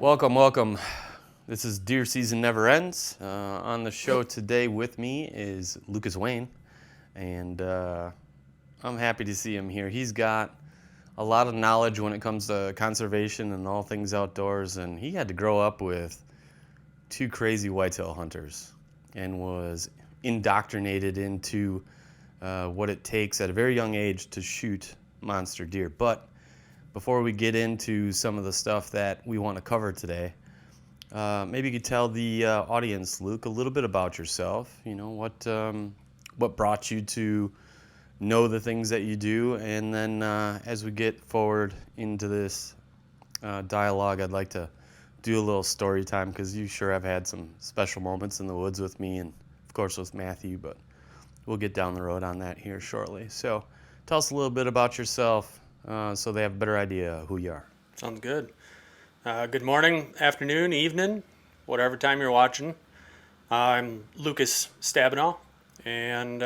Welcome, welcome. This is Deer Season Never Ends. On the show today with me is Lucas Wayne, and I'm happy to see him here. He's got a lot of knowledge when it comes to conservation and all things outdoors, and he had to grow up with two crazy whitetail hunters and was indoctrinated into what it takes at a very young age to shoot monster deer. But before we get into some of the stuff that we want to cover today, maybe you could tell the audience, Luke, a little bit about yourself. You know, what brought you to know the things that you do, and then as we get forward into this dialogue, I'd like to do a little story time, because you sure have had some special moments in the woods with me and, of course, with Matthew, but we'll get down the road on that here shortly. So tell us a little bit about yourself, so they have a better idea of who you are. Sounds good. Good morning, afternoon, evening, whatever time you're watching. I'm Lucas Stabenau, and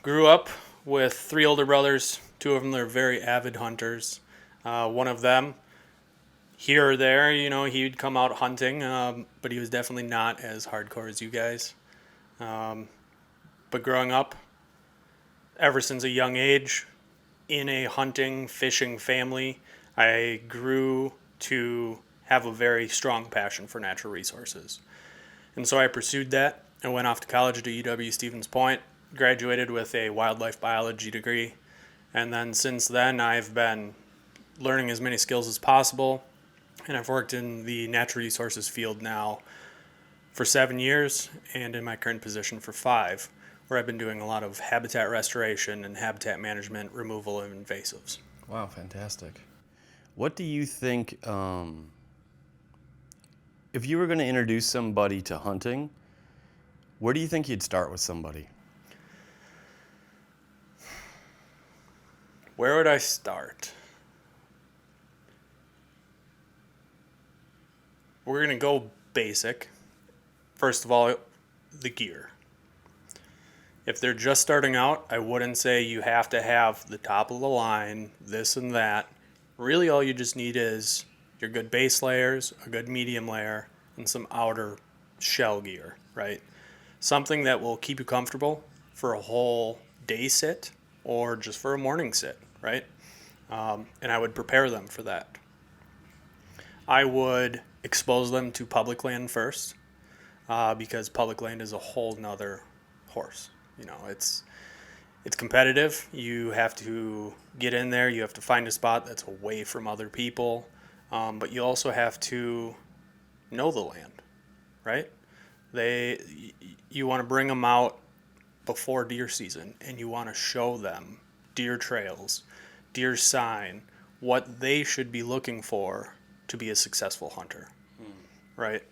grew up with three older brothers. Two of them are very avid hunters. One of them, here or there, he'd come out hunting, but he was definitely not as hardcore as you guys. But growing up, ever since a young age, in a hunting, fishing family, I grew to have a very strong passion for natural resources. And so I pursued that. I went off to college to UW-Stevens Point, graduated with a wildlife biology degree, and then since then I've been learning as many skills as possible, and I've worked in the natural resources field now for 7 years, and in my current position for 5, where I've been doing a lot of habitat restoration and habitat management, removal of invasives. Wow, fantastic. What do you think, if you were going to introduce somebody to hunting, where do you think you'd start with somebody? Where would I start? We're going to go basic. First of all, the gear. If they're just starting out, I wouldn't say you have to have the top of the line, this and that. Really, all you just need is your good base layers, a good medium layer, and some outer shell gear, right? Something that will keep you comfortable for a whole day sit or just for a morning sit, right? And I would prepare them for that. I would expose them to public land first, because public land is a whole nother horse. It's competitive. You have to get in there. You have to find a spot that's away from other people. But you also have to know the land, right? You want to bring them out before deer season, and you want to show them deer trails, deer sign, what they should be looking for to be a successful hunter, right?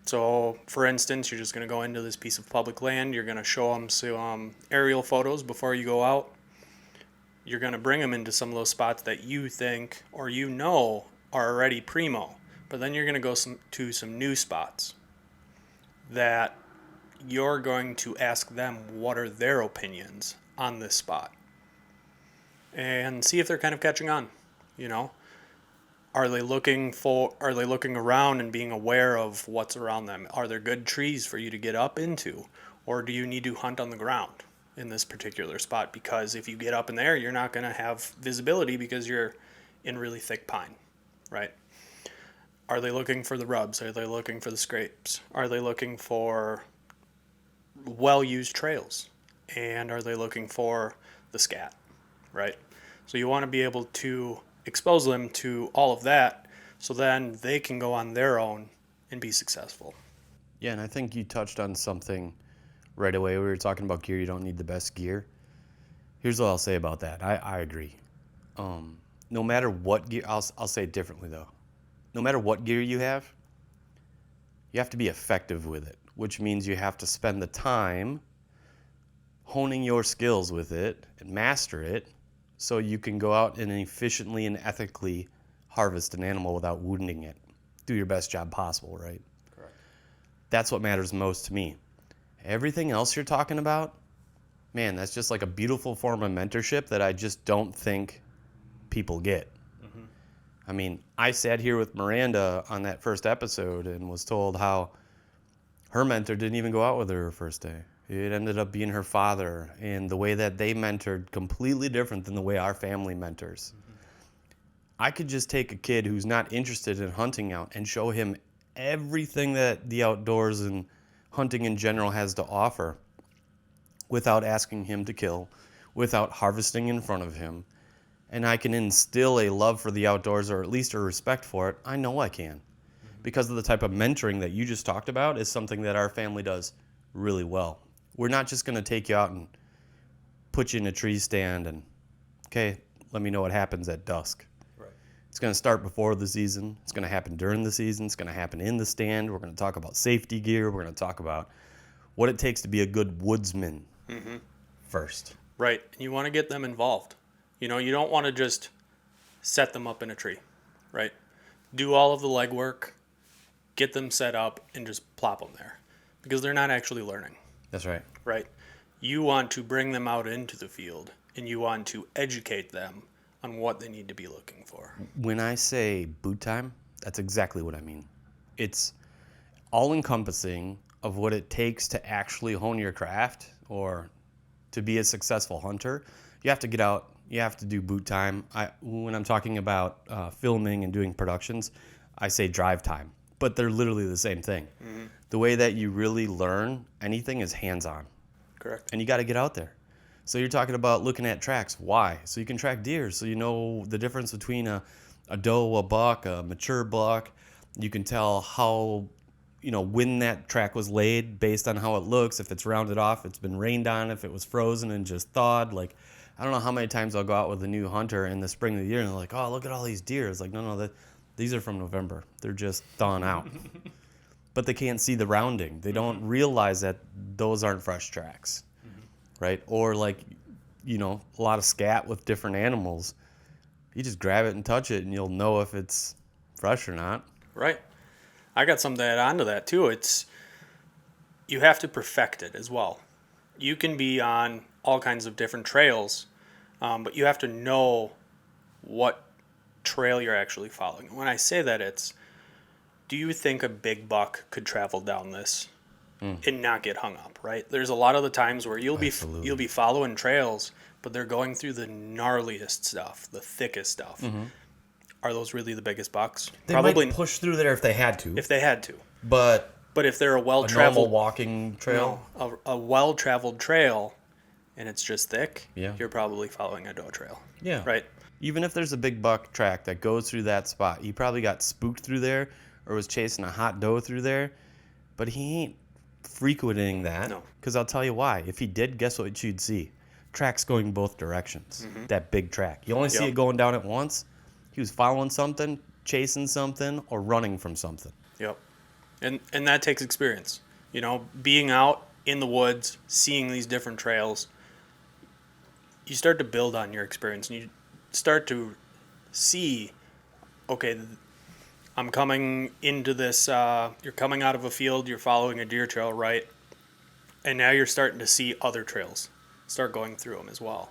So, for instance, you're just going to go into this piece of public land. You're going to show them some aerial photos before you go out. You're going to bring them into some of those spots that you think or are already primo. But then you're going to go to some new spots that you're going to ask them what are their opinions on this spot. And see if they're kind of catching on, Are they looking around and being aware of what's around them? Are there good trees for you to get up into? Or do you need to hunt on the ground in this particular spot? Because if you get up in there, you're not going to have visibility because you're in really thick pine, right? Are they looking for the rubs? Are they looking for the scrapes? Are they looking for well-used trails? And are they looking for the scat, right? So you want to be able to expose them to all of that so then they can go on their own and be successful. Yeah, and I think you touched on something right away. We were talking about gear. You don't need the best gear. Here's what I'll say about that. I agree. No matter what gear, I'll say it differently though. No matter what gear you have to be effective with it, which means you have to spend the time honing your skills with it and master it, so you can go out and efficiently and ethically harvest an animal without wounding it. Do your best job possible, right? Correct. That's what matters most to me. Everything else you're talking about, man, that's just like a beautiful form of mentorship that I just don't think people get. I mean, I sat here with Miranda on that first episode and was told how her mentor didn't even go out with her first day. It ended up being her father, and the way that they mentored completely different than the way our family mentors. I could just take a kid who's not interested in hunting out and show him everything that the outdoors and hunting in general has to offer without asking him to kill, without harvesting in front of him. And I can instill a love for the outdoors, or at least a respect for it. I know I can. Because of the type of mentoring that you just talked about is something that our family does really well. We're not just going to take you out and put you in a tree stand and, okay, let me know what happens at dusk. Right. It's going to start before the season. It's going to happen during the season. It's going to happen in the stand. We're going to talk about safety gear. We're going to talk about what it takes to be a good woodsman first. Right. And you want to get them involved. You don't want to just set them up in a tree, right? Do all of the legwork, get them set up, and just plop them there because they're not actually learning. That's right. Right. You want to bring them out into the field, and you want to educate them on what they need to be looking for. When I say boot time, that's exactly what I mean. It's all-encompassing of what it takes to actually hone your craft or to be a successful hunter. You have to get out. You have to do boot time. When I'm talking about filming and doing productions, I say drive time, but they're literally the same thing. Mm-hmm. The way that you really learn anything is hands-on. Correct. And you got to get out there. So you're talking about looking at tracks. Why? So you can track deer. So you know the difference between a doe, a buck, a mature buck. You can tell how, when that track was laid based on how it looks. If it's rounded off, it's been rained on. If it was frozen and just thawed. Like, I don't know how many times I'll go out with a new hunter in the spring of the year and they're like, oh, look at all these deer. It's like, no, these are from November. They're just thawing out. But they can't see the rounding. They don't realize that those aren't fresh tracks, right? Or like, a lot of scat with different animals. You just grab it and touch it and you'll know if it's fresh or not. Right. I got something to add on to that too. You have to perfect it as well. You can be on all kinds of different trails, but you have to know what trail you're actually following. When I say that, do you think a big buck could travel down this and not get hung up, right? There's a lot of the times where you'll be following trails, but they're going through the gnarliest stuff, the thickest stuff. Mm-hmm. Are those really the biggest bucks? They probably might push through there if they had to. If they had to. But if they're a normal walking trail, a well-traveled trail, and it's just thick, yeah, you're probably following a doe trail. Yeah. Right? Even if there's a big buck track that goes through that spot, he probably got spooked through there or was chasing a hot doe through there, but he ain't frequenting that. No. Because I'll tell you why. If he did, guess what you'd see? Tracks going both directions. Mm-hmm. That big track. You only see it going down at once. He was following something, chasing something, or running from something. Yep. And that takes experience. Being out in the woods, seeing these different trails, you start to build on your experience, and you start to see, okay, I'm coming into this, you're coming out of a field, you're following a deer trail, right? And now you're starting to see other trails. Start going through them as well.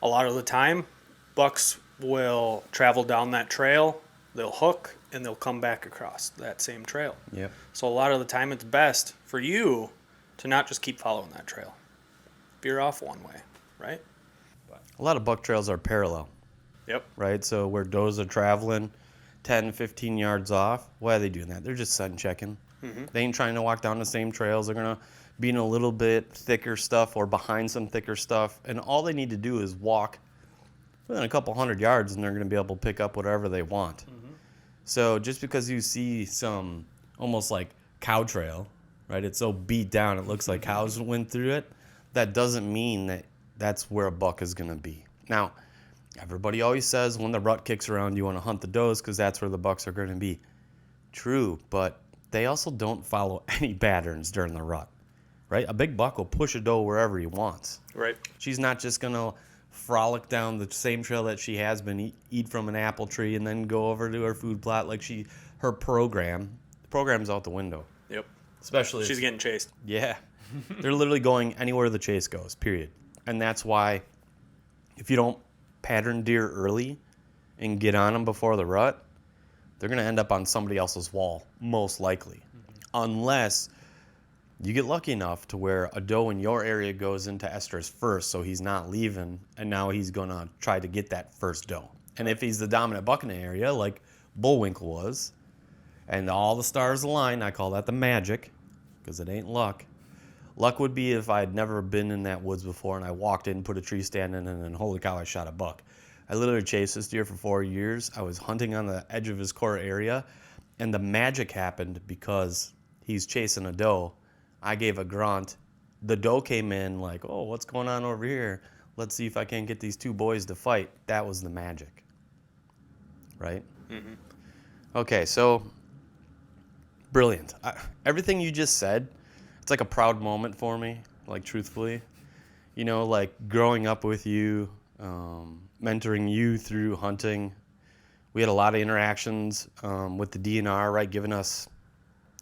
A lot of the time, bucks will travel down that trail, they'll hook, and they'll come back across that same trail. Yep. So a lot of the time it's best for you to not just keep following that trail. Veer off one way, right? A lot of buck trails are parallel. Yep. Right? So where does are traveling 10, 15 yards off, why are they doing that? They're just sun checking. Mm-hmm. They ain't trying to walk down the same trails. They're going to be in a little bit thicker stuff or behind some thicker stuff. And all they need to do is walk within a couple 100 yards and they're going to be able to pick up whatever they want. Mm-hmm. So just because you see some almost like cow trail, right? It's so beat down it looks like cows went through it. That doesn't mean that that's where a buck is going to be. Now, everybody always says when the rut kicks around, you want to hunt the does because that's where the bucks are going to be. True, but they also don't follow any patterns during the rut, right? A big buck will push a doe wherever he wants. Right. She's not just going to frolic down the same trail that she has been, eat from an apple tree, and then go over to her food plot like her program's out the window. Yep. Especially she's getting chased. Yeah. They're literally going anywhere the chase goes, period. And that's why if you don't pattern deer early, and get on them before the rut, they're going to end up on somebody else's wall, most likely. Unless you get lucky enough to where a doe in your area goes into estrus first, so he's not leaving, and now he's going to try to get that first doe. And if he's the dominant buck in the area, like Bullwinkle was, and all the stars align, I call that the magic, because it ain't luck. Luck would be if I'd never been in that woods before and I walked in, put a tree stand in, and then holy cow, I shot a buck. I literally chased this deer for 4 years. I was hunting on the edge of his core area, and the magic happened because he's chasing a doe. I gave a grunt. The doe came in like, oh, what's going on over here? Let's see if I can get these two boys to fight. That was the magic, right? Mm-hmm. Okay, so brilliant. Everything you just said, it's like a proud moment for me, like truthfully. You know, like growing up with you, mentoring you through hunting. We had a lot of interactions with the DNR, right, giving us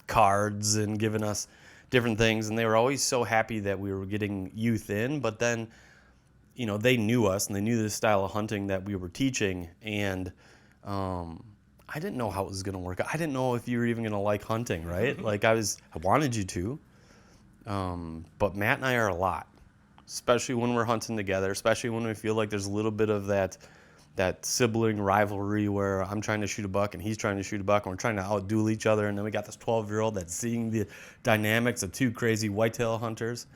cards and giving us different things. And they were always so happy that we were getting youth in. But then, you know, they knew us and they knew the style of hunting that we were teaching. And I didn't know how it was going to work. I didn't know if you were even going to like hunting, right? Like I wanted you to. But Matt and I are a lot, especially when we're hunting together, especially when we feel like there's a little bit of that sibling rivalry where I'm trying to shoot a buck and he's trying to shoot a buck and we're trying to outduel each other. And then we got this 12-year-old that's seeing the dynamics of two crazy whitetail hunters.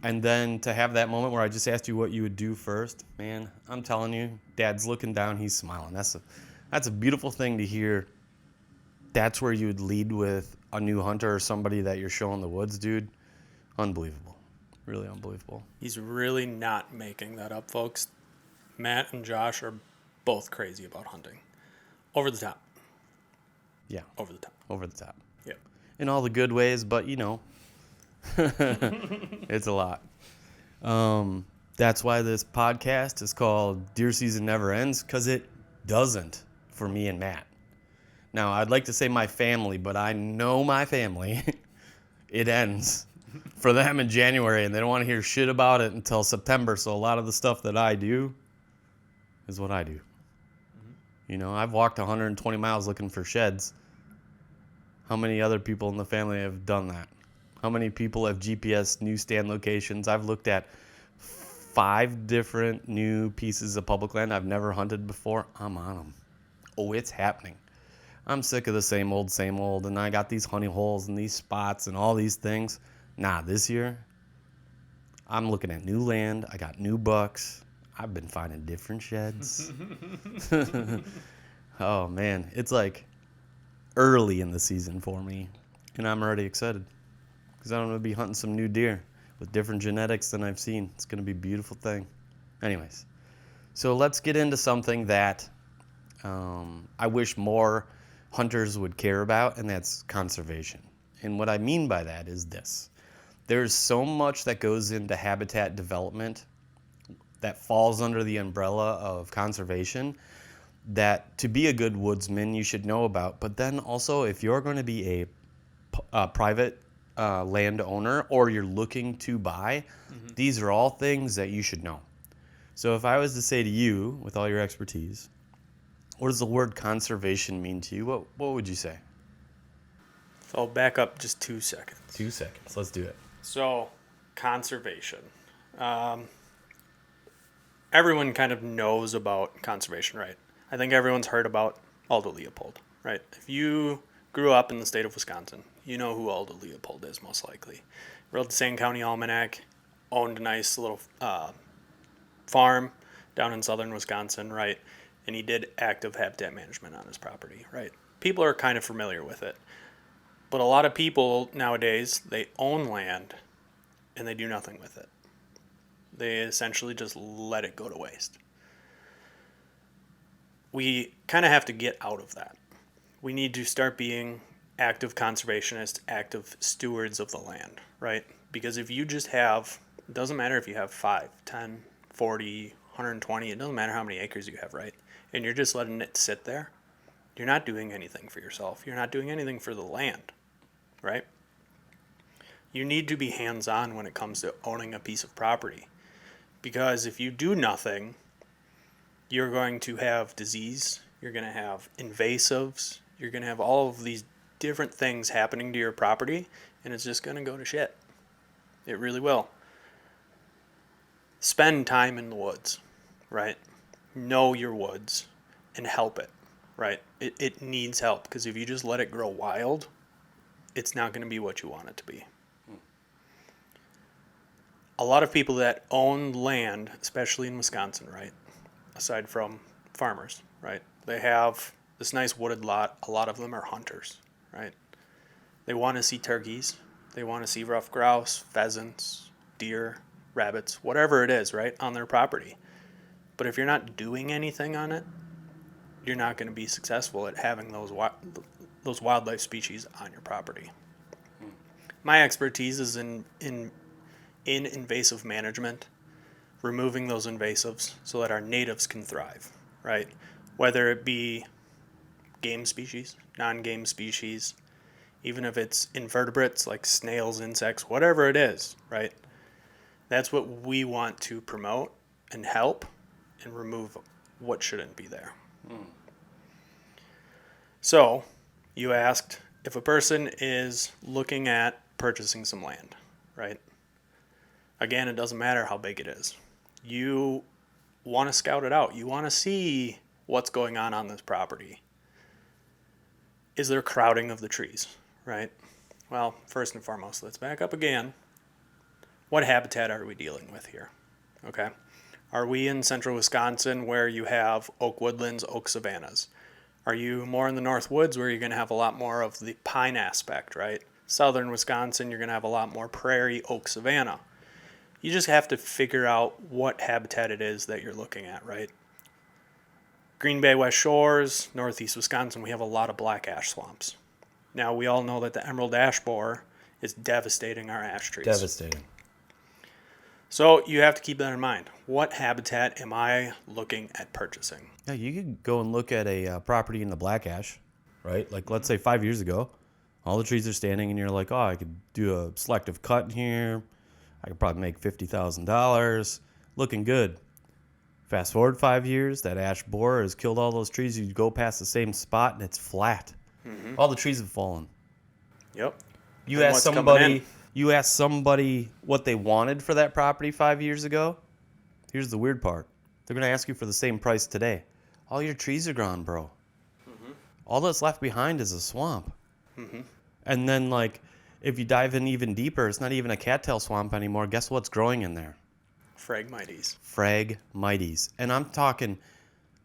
And then to have that moment where I just asked you what you would do first, man, I'm telling you, Dad's looking down, he's smiling. That's a beautiful thing to hear. That's where you would lead with a new hunter or somebody that you're showing the woods, dude. Unbelievable. Really unbelievable. He's really not making that up, folks. Matt and Josh are both crazy about hunting. Over the top. Yeah. Over the top. Over the top. Yep. In all the good ways, but, you know, it's a lot. That's why this podcast is called Deer Season Never Ends, because it doesn't for me and Matt. Now, I'd like to say my family, but I know my family. It ends for them in January, and they don't want to hear shit about it until September. So a lot of the stuff that I do is what I do. Mm-hmm. You know, I've walked 120 miles looking for sheds. How many other people in the family have done that? How many people have GPS newsstand locations? I've looked at 5 different new pieces of public land I've never hunted before. I'm on them. Oh, it's happening. I'm sick of the same old, and I got these honey holes and these spots and all these things. Nah, this year, I'm looking at new land. I got new bucks. I've been finding different sheds. Oh, man. It's like early in the season for me, and I'm already excited because I'm going to be hunting some new deer with different genetics than I've seen. It's going to be a beautiful thing. Anyways, so let's get into something that I wish more hunters would care about, and that's conservation. And what I mean by that is this. There's so much that goes into habitat development that falls under the umbrella of conservation that to be a good woodsman you should know about. But then also if you're going to be a private landowner or you're looking to buy, these are all things that you should know. So if I was to say to you, with all your expertise, what does the word conservation mean to you? What would you say? So I'll back up just 2 seconds. 2 seconds. Let's do it. So, conservation. Everyone kind of knows about conservation, right? I think everyone's heard about Aldo Leopold, right? If you grew up in the state of Wisconsin, you know who Aldo Leopold is, most likely. Wrote the Sane County Almanac, owned a nice little farm down in southern Wisconsin, right? And he did active habitat management on his property, right? People are kind of familiar with it. But a lot of people nowadays, they own land and they do nothing with it. They essentially just let it go to waste. We kind of have to get out of that. We need to start being active conservationists, active stewards of the land, right? Because if you just have, it doesn't matter if you have 5, 10, 40, 120, it doesn't matter how many acres you have, right? And you're just letting it sit there, you're not doing anything for yourself. You're not doing anything for the land, right? You need to be hands-on when it comes to owning a piece of property. Because if you do nothing, you're going to have disease, you're going to have invasives, you're going to have all of these different things happening to your property, and it's just going to go to shit. It really will. Spend time in the woods, right? Know your woods and help it, right? It needs help, because if you just let it grow wild, it's not going to be what you want it to be. A lot of people that own land, especially in Wisconsin, right? Aside from farmers, right? They have this nice wooded lot. A lot of them are hunters, right? They want to see turkeys. They want to see rough grouse, pheasants, deer, rabbits, whatever it is, right, on their property. But if you're not doing anything on it, you're not going to be successful at having those wildlife species on your property. My expertise is in invasive management, removing those invasives so that our natives can thrive, right? Whether it be game species, non-game species, even if it's invertebrates like snails, insects, whatever it is, right? That's what we want to promote and help and remove what shouldn't be there. So, you asked if a person is looking at purchasing some land, right? Again, it doesn't matter how big it is. You want to scout it out. You want to see what's going on this property. Is there crowding of the trees, right? Well, first and foremost, let's back up again. What habitat are we dealing with here? Okay. Are we in central Wisconsin where you have oak woodlands, oak savannas? Are you more in the north woods where you're going to have a lot more of the pine aspect, right? Southern Wisconsin, you're going to have a lot more prairie, oak savanna. You just have to figure out what habitat it is that you're looking at, right? Green Bay West Shores, northeast Wisconsin, we have a lot of black ash swamps. Now, we all know that the emerald ash borer is devastating our ash trees. Devastating. So you have to keep that in mind. What habitat am I looking at purchasing? Yeah, you could go and look at a property in the black ash, right? Like, let's say 5 years ago, all the trees are standing, and you're like, oh, I could do a selective cut in here. I could probably make $50,000. Looking good. Fast forward 5 years, that ash borer has killed all those trees. You go past the same spot, and it's flat. Mm-hmm. All the trees have fallen. Yep. You ask somebody what they wanted for that property 5 years ago. Here's the weird part. They're going to ask you for the same price today. All your trees are gone, bro. Mm-hmm. All that's left behind is a swamp. Mm-hmm. And then, like, if you dive in even deeper, it's not even a cattail swamp anymore. Guess what's growing in there? Phragmites. And I'm talking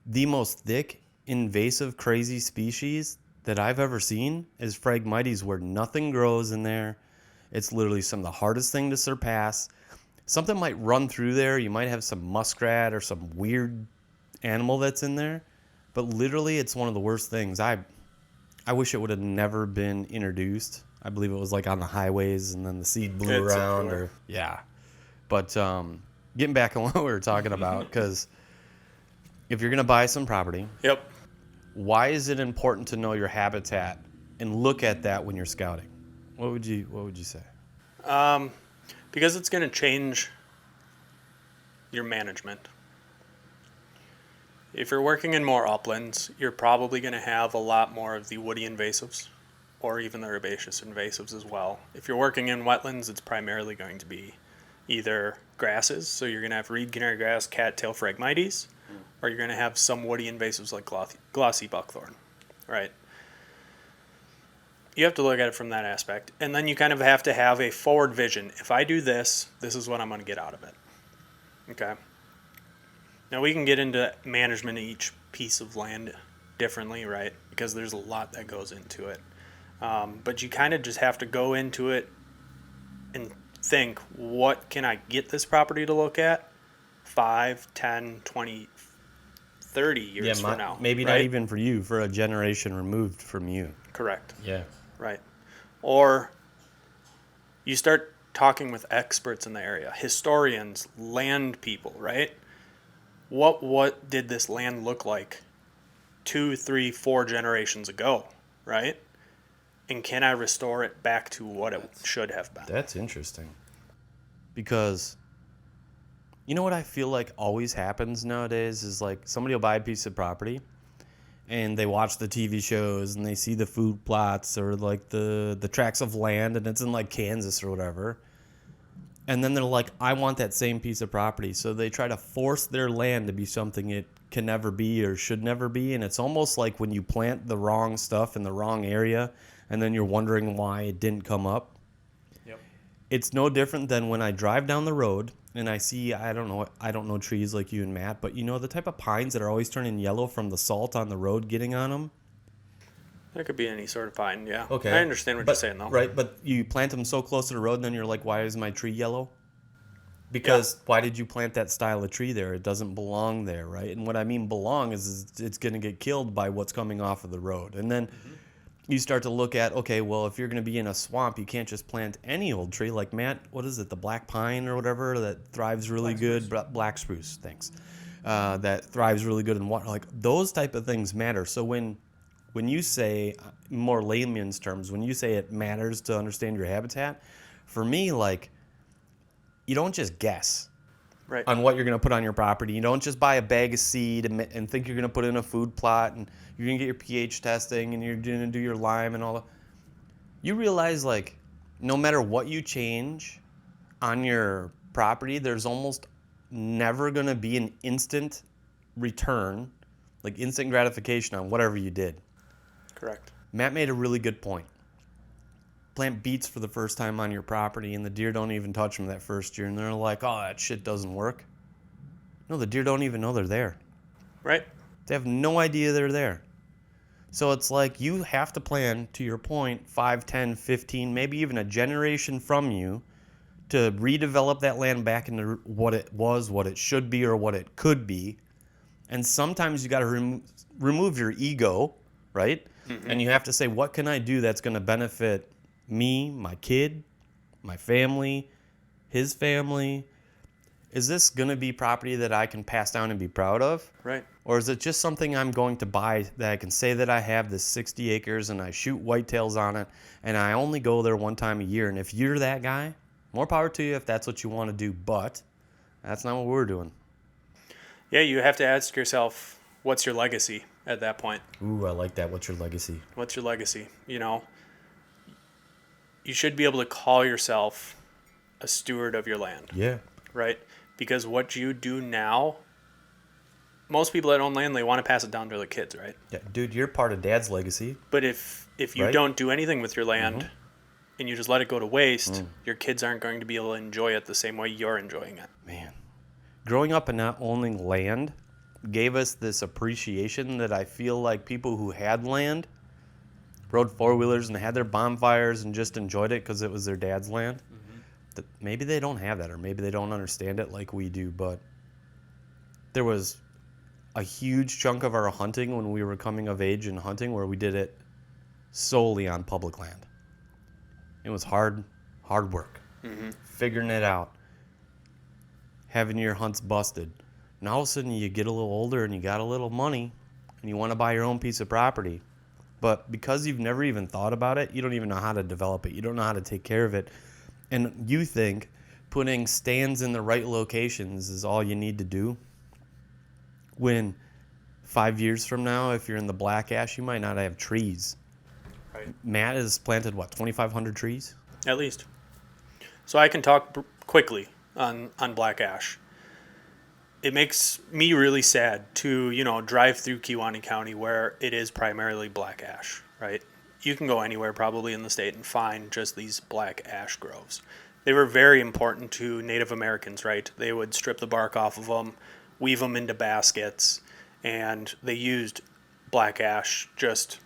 the most thick, invasive, crazy species that I've ever seen is Phragmites, where nothing grows in there. It's literally some of the hardest thing to surpass. Something might run through there. You might have some muskrat or some weird animal that's in there. But literally, it's one of the worst things. I wish it would have never been introduced. I believe it was like on the highways, and then the seed blew around. But getting back on what we were talking about, because if you're going to buy some property, Yep. Why is it important to know your habitat and look at that when you're scouting? What would you say? Because it's going to change your management. If you're working in more uplands, you're probably going to have a lot more of the woody invasives, or even the herbaceous invasives as well. If you're working in wetlands, it's primarily going to be either grasses, so you're going to have reed canary grass, cattail, Phragmites, or you're going to have some woody invasives like glossy buckthorn, right? You have to look at it from that aspect. And then you kind of have to have a forward vision. If I do this, this is what I'm going to get out of it. Okay? Now, we can get into management of each piece of land differently, right? Because there's a lot that goes into it. But you kind of just have to go into it and think, what can I get this property to look at 5, 10, 20, 30 years from now? Maybe right? not even for you, for a generation removed from you. Correct. Yeah. Right. Or you start talking with experts in the area, historians, land people, right? What did this land look like 2, 3, 4 generations ago, right? And can I restore it back to what it should have been? That's interesting. Because You know what I feel like always happens nowadays is like somebody will buy a piece of property and they watch the TV shows and they see the food plots or like the tracts of land and it's in like Kansas or whatever. And then they're like, I want that same piece of property. So they try to force their land to be something it can never be or should never be. And it's almost like when you plant the wrong stuff in the wrong area and then you're wondering why it didn't come up. Yep. It's no different than when I drive down the road and I see, I don't know trees like you and Matt, but you know the type of pines that are always turning yellow from the salt on the road getting on them? That could be any sort of pine, yeah. Okay. I understand what you're saying, though. Right, but you plant them so close to the road and then you're like, why is my tree yellow? Because why did you plant that style of tree there? It doesn't belong there, right? And what I mean belong is it's going to get killed by what's coming off of the road. And then you start to look at, okay, well, if you're going to be in a swamp, you can't just plant any old tree. Like, Matt, what is it, the black pine or whatever that thrives really good? Black spruce, thanks. That thrives really good in water. Like, those type of things matter. So when you say, more layman's terms, when you say it matters to understand your habitat, for me, like, you don't just guess on what you're going to put on your property. You don't just buy a bag of seed and think you're going to put in a food plot and you're going to get your pH testing and you're going to do your lime and all that. You realize, like, no matter what you change on your property, there's almost never going to be an instant return, like instant gratification on whatever you did. Correct. Matt made a really good point. Plant beets for the first time on your property and the deer don't even touch them that first year and they're like, oh, that shit doesn't work. No, the deer don't even know they're there. Right. They have no idea they're there. So it's like you have to plan, to your point, 5, 10, 15, maybe even a generation from you to redevelop that land back into what it was, what it should be, or what it could be. And sometimes you got to remove your ego, right? Mm-hmm. And you have to say, what can I do that's going to benefit me, my kid, my family, his family? Is this going to be property that I can pass down and be proud of? Right. Or is it just something I'm going to buy that I can say that I have this 60 acres and I shoot whitetails on it and I only go there one time a year? And if you're that guy, more power to you if that's what you want to do, but that's not what we're doing. Yeah, you have to ask yourself, what's your legacy at that point? Ooh, I like that. What's your legacy? What's your legacy? You know, you should be able to call yourself a steward of your land. Yeah. Right? Because what you do now, most people that own land, they want to pass it down to their kids, right? Yeah, dude, you're part of Dad's legacy. But if you don't do anything with your land and you just let it go to waste, your kids aren't going to be able to enjoy it the same way you're enjoying it. Man, growing up and not owning land gave us this appreciation that I feel like people who had land rode four-wheelers and had their bonfires and just enjoyed it because it was their dad's land. Maybe they don't have that, or maybe they don't understand it like we do, but there was a huge chunk of our hunting when we were coming of age in hunting where we did it solely on public land. It was hard work, figuring it out, having your hunts busted. And all of a sudden you get a little older and you got a little money and you want to buy your own piece of property. But because you've never even thought about it, you don't even know how to develop it. You don't know how to take care of it. And you think putting stands in the right locations is all you need to do. When 5 years from now, if you're in the black ash, you might not have trees. Right. Matt has planted, 2,500 trees? At least. So I can talk quickly on black ash. It makes me really sad to, drive through Kewaunee County where it is primarily black ash, right? You can go anywhere probably in the state and find just these black ash groves. They were very important to Native Americans, right? They would strip the bark off of them, weave them into baskets, and they used black ash just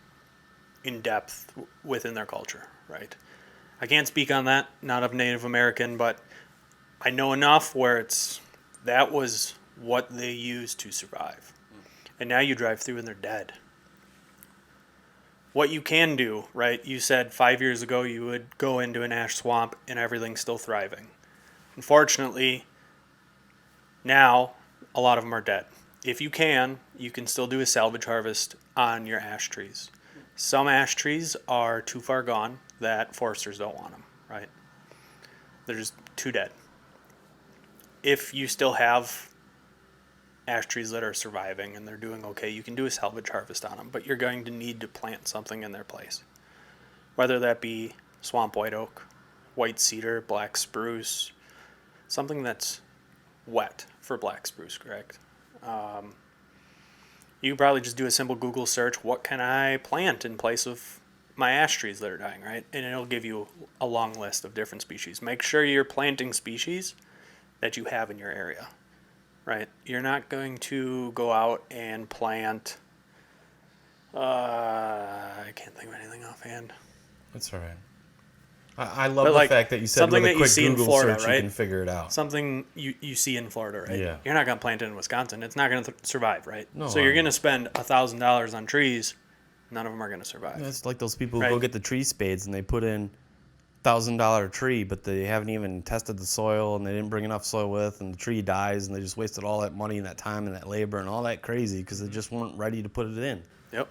in depth within their culture, right? I can't speak on that, not of Native American, but I know enough where that was what they used to survive. And now you drive through and they're dead. What you can do, right? You said 5 years ago you would go into an ash swamp and everything's still thriving. Unfortunately, now a lot of them are dead. If you can still do a salvage harvest on your ash trees. Some ash trees are too far gone that foresters don't want them, right? They're just too dead. if you still have ash trees that are surviving and they're doing okay, you can do a salvage harvest on them, but you're going to need to plant something in their place. Whether that be swamp white oak, white cedar, black spruce, something that's wet for black spruce, correct? You can probably just do a simple Google search, what can I plant in place of my ash trees that are dying, right? And it'll give you a long list of different species. Make sure you're planting species that you have in your area, right? You're not going to go out and plant, I can't think of anything offhand. That's all right. I love But the fact that you said something with a that you quick see in Google Florida, search right? you can figure it out. Something you see in Florida, right? Yeah. You're not going to plant it in Wisconsin. It's not going to survive, right? No, So you're going to spend $1,000 on trees. None of them are going to survive. It's like those people who Right. go get the tree spades and they put in $1,000 tree, but they haven't even tested the soil and they didn't bring enough soil with, and the tree dies and they just wasted all that money and that time and that labor and all that crazy because they just weren't ready to put it in. Yep.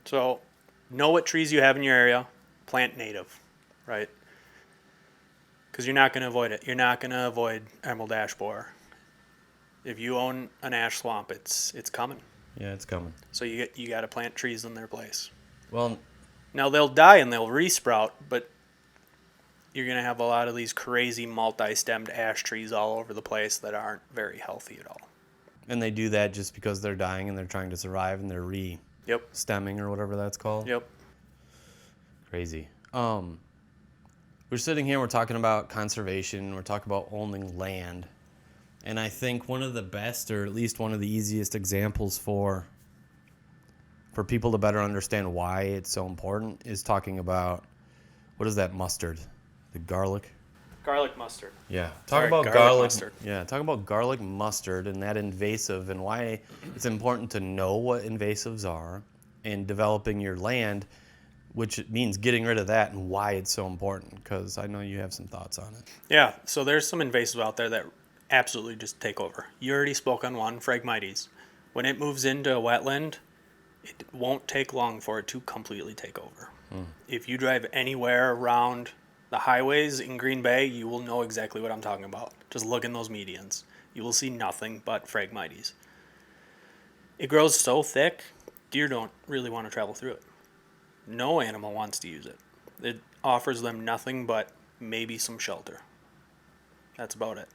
So know what trees you have in your area. Plant native, right? Because you're not going to avoid it. You're not going to avoid emerald ash borer. If you own an ash swamp, it's coming. Yeah, it's coming. So you got to plant trees in their place. Well, Now they'll die and they'll resprout, but you're going to have a lot of these crazy multi-stemmed ash trees all over the place that aren't very healthy at all. and they do that just because they're dying and they're trying to survive and they're Yep. stemming or whatever that's called. Yep. Crazy. We're sitting here, we're talking about conservation, we're talking about owning land. And I think one of the best, or at least one of the easiest examples for people to better understand why it's so important is talking about, what is that mustard? The garlic? Garlic mustard. Yeah. Sorry, Talk about garlic garlic mustard. Yeah, talk about garlic mustard and that invasive and why it's important to know what invasives are and developing your land, which means getting rid of that and why it's so important, because I know you have some thoughts on it. Yeah, so there's some invasives out there that absolutely just take over. You already spoke on one, Phragmites. When it moves into a wetland, it won't take long for it to completely take over. If you drive anywhere around the highways in Green Bay, you will know exactly what I'm talking about. Just look in those medians. You will see nothing but Phragmites. It grows so thick, deer don't really want to travel through it. No animal wants to use it. It offers them nothing but maybe some shelter. That's about it.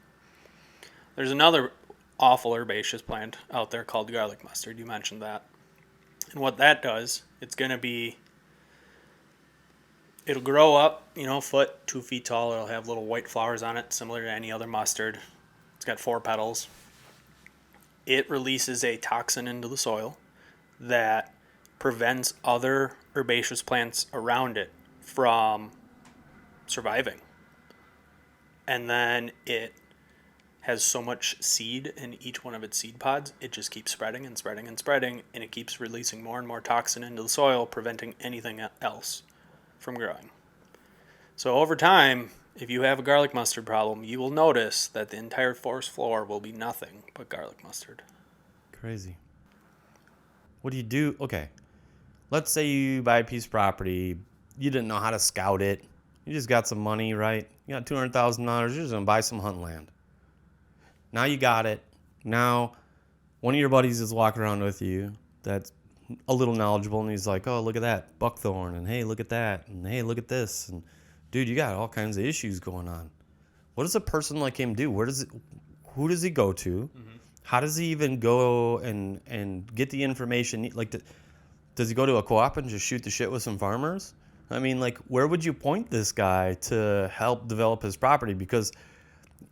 There's another awful herbaceous plant out there called garlic mustard. You mentioned that. And what that does, it'll grow up, a foot, 2 feet tall. It'll have little white flowers on it, similar to any other mustard. It's got 4 petals. It releases a toxin into the soil that prevents other herbaceous plants around it from surviving. And then it has so much seed in each one of its seed pods, it just keeps spreading and spreading and spreading, and it keeps releasing more and more toxin into the soil, preventing anything else from growing. So over time, if you have a garlic mustard problem, you will notice that the entire forest floor will be nothing but garlic mustard. Crazy. What do you do? Okay. Let's say you buy a piece of property. You didn't know how to scout it. You just got some money, right? You got $200,000. You're just going to buy some hunting land. Now you got it. Now one of your buddies is walking around with you that's a little knowledgeable, and he's like, oh, look at that buckthorn, and hey, look at that, and hey, look at this. And dude, you got all kinds of issues going on. What does a person like him do? Who does he go to? Mm-hmm. How does he even go and get the information? Like, does he go to a co-op and just shoot the shit with some farmers? I mean, like, where would you point this guy to help develop his property? Because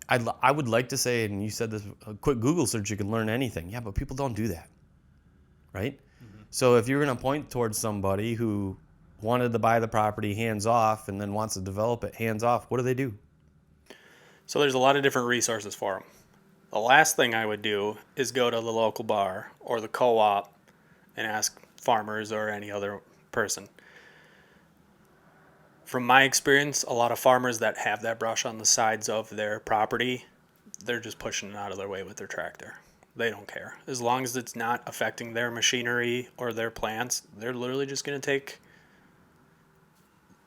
I would like to say, and you said this, a quick Google search, you can learn anything. Yeah, but people don't do that, right? Mm-hmm. So if you're going to point towards somebody who wanted to buy the property hands off and then wants to develop it hands off, what do? So there's a lot of different resources for them. The last thing I would do is go to the local bar or the co-op and ask farmers or any other person. From my experience, a lot of farmers that have that brush on the sides of their property, they're just pushing it out of their way with their tractor. They don't care. As long as it's not affecting their machinery or their plants, they're literally just going to take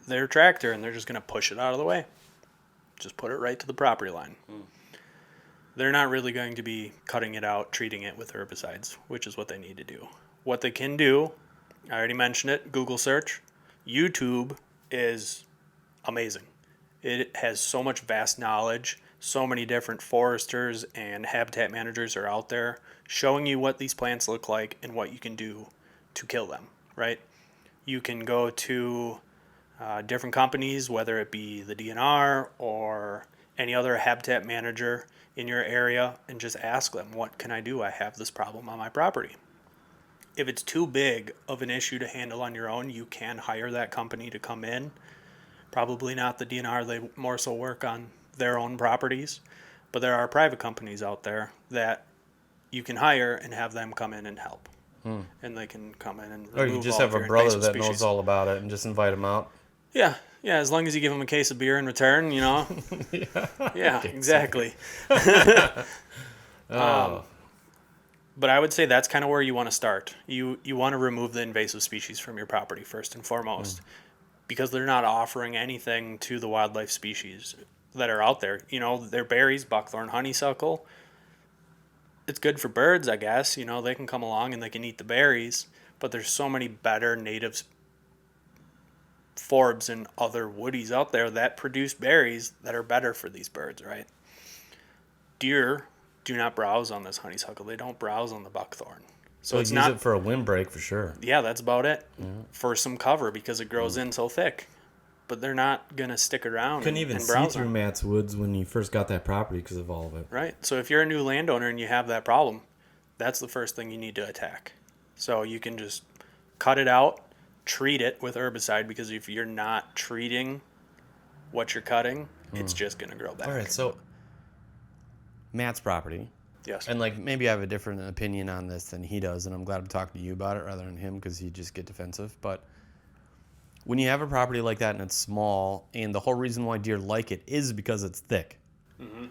their tractor and they're just going to push it out of the way. Just put it right to the property line. They're not really going to be cutting it out, treating it with herbicides, which is what they need to do. What they can do, I already mentioned it, Google search. YouTube is amazing. It has so much vast knowledge. So many different foresters and habitat managers are out there showing you what these plants look like and what you can do to kill them, right? You can go to different companies, whether it be the DNR or any other habitat manager in your area, and just ask them, what can I do? I have this problem on my property. If it's too big of an issue to handle on your own, you can hire that company to come in. Probably not the DNR, they more so work on their own properties, but there are private companies out there that you can hire and have them come in and help. And they can come in and remove Or you just all have of a your brother invasive that species. knows all about it and just invite him out. Yeah, as long as you give them a case of beer in return, Yeah, exactly. But I would say that's kind of where you want to start. You want to remove the invasive species from your property first and foremost, because they're not offering anything to the wildlife species that are out there. Their berries, buckthorn, honeysuckle. It's good for birds, I guess. They can come along and they can eat the berries, but there's so many better native forbs and other woodies out there that produce berries that are better for these birds, right? Deer do not browse on this honeysuckle. They don't browse on the buckthorn. So it's use not it for a windbreak for sure. Yeah, that's about it. For some cover because it grows in so thick. But they're not going to stick around Couldn't even and see browse through on. Matt's woods when he first got that property because of all of it. Right. So if you're a new landowner and you have that problem, that's the first thing you need to attack. So you can just cut it out, treat it with herbicide, because if you're not treating what you're cutting, it's just going to grow back. All right, so Matt's property. Yes. And maybe I have a different opinion on this than he does, and I'm glad I'm talking to you about it rather than him because he'd just get defensive. But when you have a property like that and it's small, and the whole reason why deer like it is because it's thick.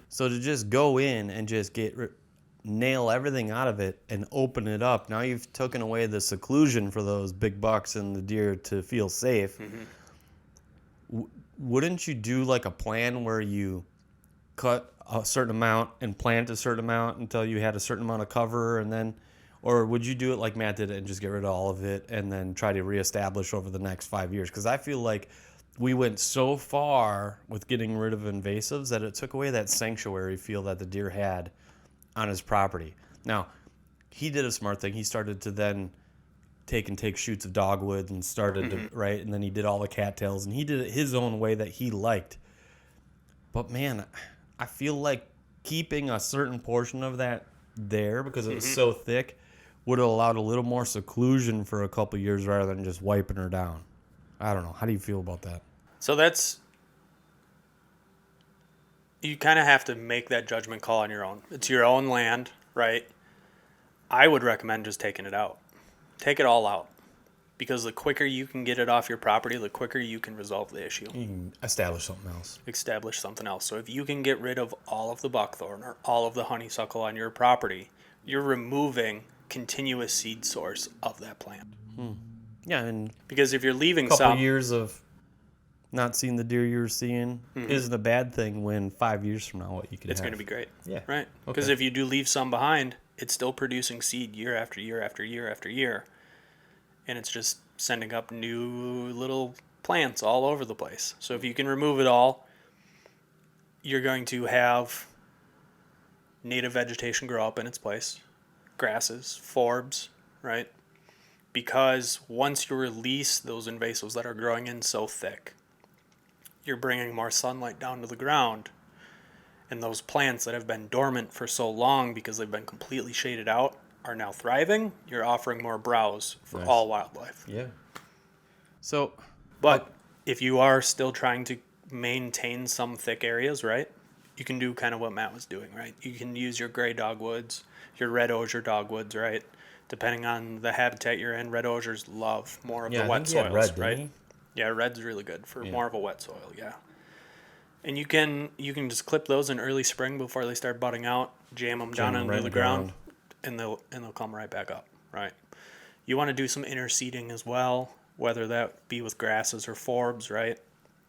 So to just go in and just nail everything out of it and open it up, now you've taken away the seclusion for those big bucks and the deer to feel safe. Wouldn't you do a plan where you cut a certain amount and plant a certain amount until you had a certain amount of cover, and then, or would you do it like Matt did and just get rid of all of it and then try to reestablish over the next 5 years? Because I feel like we went so far with getting rid of invasives that it took away that sanctuary feel that the deer had on his property. Now, he did a smart thing. He started to then take shoots of dogwood and started to, right, and then he did all the cattails, and he did it his own way that he liked. But man, I feel like keeping a certain portion of that there because it was so thick would have allowed a little more seclusion for a couple years rather than just wiping her down. I don't know. How do you feel about that? So you kind of have to make that judgment call on your own. It's your own land, right? I would recommend just taking it out. Take it all out. Because the quicker you can get it off your property, the quicker you can resolve the issue. You can establish something else. Establish something else. So if you can get rid of all of the buckthorn or all of the honeysuckle on your property, you're removing continuous seed source of that plant. Yeah, and Because if you're leaving a couple some... years of not seeing the deer you're seeing isn't a bad thing when 5 years from now what you can It's have. going to be great. Yeah. Right? Because if you do leave some behind, it's still producing seed year after year after year after year. And it's just sending up new little plants all over the place. So if you can remove it all, you're going to have native vegetation grow up in its place. Grasses, forbs, right? Because once you release those invasives that are growing in so thick, you're bringing more sunlight down to the ground. And those plants that have been dormant for so long because they've been completely shaded out are now thriving. You're offering more browse for all wildlife. Yeah. So, But if you are still trying to maintain some thick areas, right, you can do kind of what Matt was doing, right? You can use your gray dogwoods, your red osier dogwoods, right? Depending on the habitat you're in, red osiers love more of the I wet think he had soils, red, didn't right? he? Yeah, red's really good for more of a wet soil, yeah. And you can just clip those in early spring before they start budding out, jam them down them into right in the the ground, and they'll come right back up, right? You want to do some interseeding as well, whether that be with grasses or forbs, right?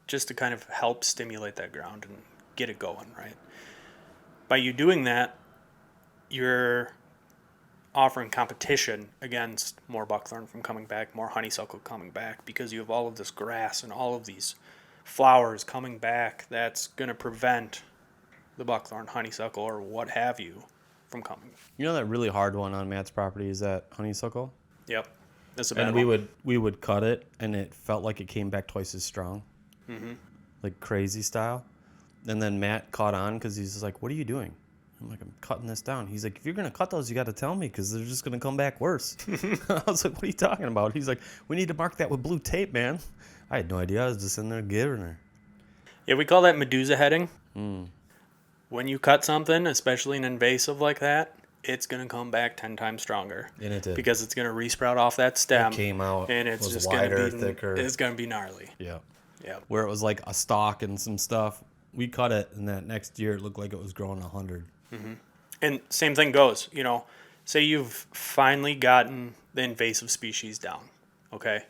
Just to kind of help stimulate that ground and get it going, right? By you doing that, you're offering competition against more buckthorn from coming back, more honeysuckle coming back, because you have all of this grass and all of these flowers coming back that's going to prevent the buckthorn, honeysuckle, or what have you from coming. You know that really hard one on Matt's property is that honeysuckle? Yep. That's a bad And one. we would cut it, and it felt like it came back twice as strong. Mm-hmm. Like crazy style. And then Matt caught on because he's just like, what are you doing? I'm like, I'm cutting this down. He's like, if you're going to cut those, you got to tell me because they're just going to come back worse. I was like, what are you talking about? He's like, we need to mark that with blue tape, man. I had no idea. I was just in there giving her. Yeah, we call that Medusa heading. When you cut something, especially an invasive like that, it's going to come back 10 times stronger. And it did. Because it's going to resprout off that stem. It came out, and it's was just wider, going to be thicker. It's going to be gnarly. Yeah. Yeah. Where it was like a stalk and some stuff. We cut it, and that next year it looked like it was growing 100. And same thing goes, say you've finally gotten the invasive species down, okay?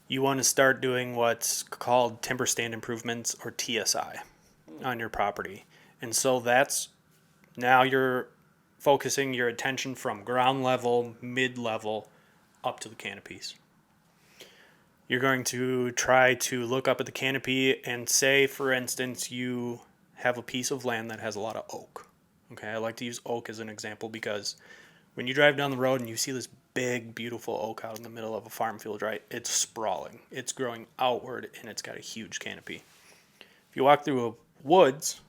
You want to start doing what's called timber stand improvements, or TSI, on your property. And so that's, now you're focusing your attention from ground level, mid-level, up to the canopies. You're going to try to look up at the canopy and say, for instance, you have a piece of land that has a lot of oak. Okay, I like to use oak as an example because when you drive down the road and you see this big, beautiful oak out in the middle of a farm field, right, it's sprawling. It's growing outward, and it's got a huge canopy. If you walk through a woods,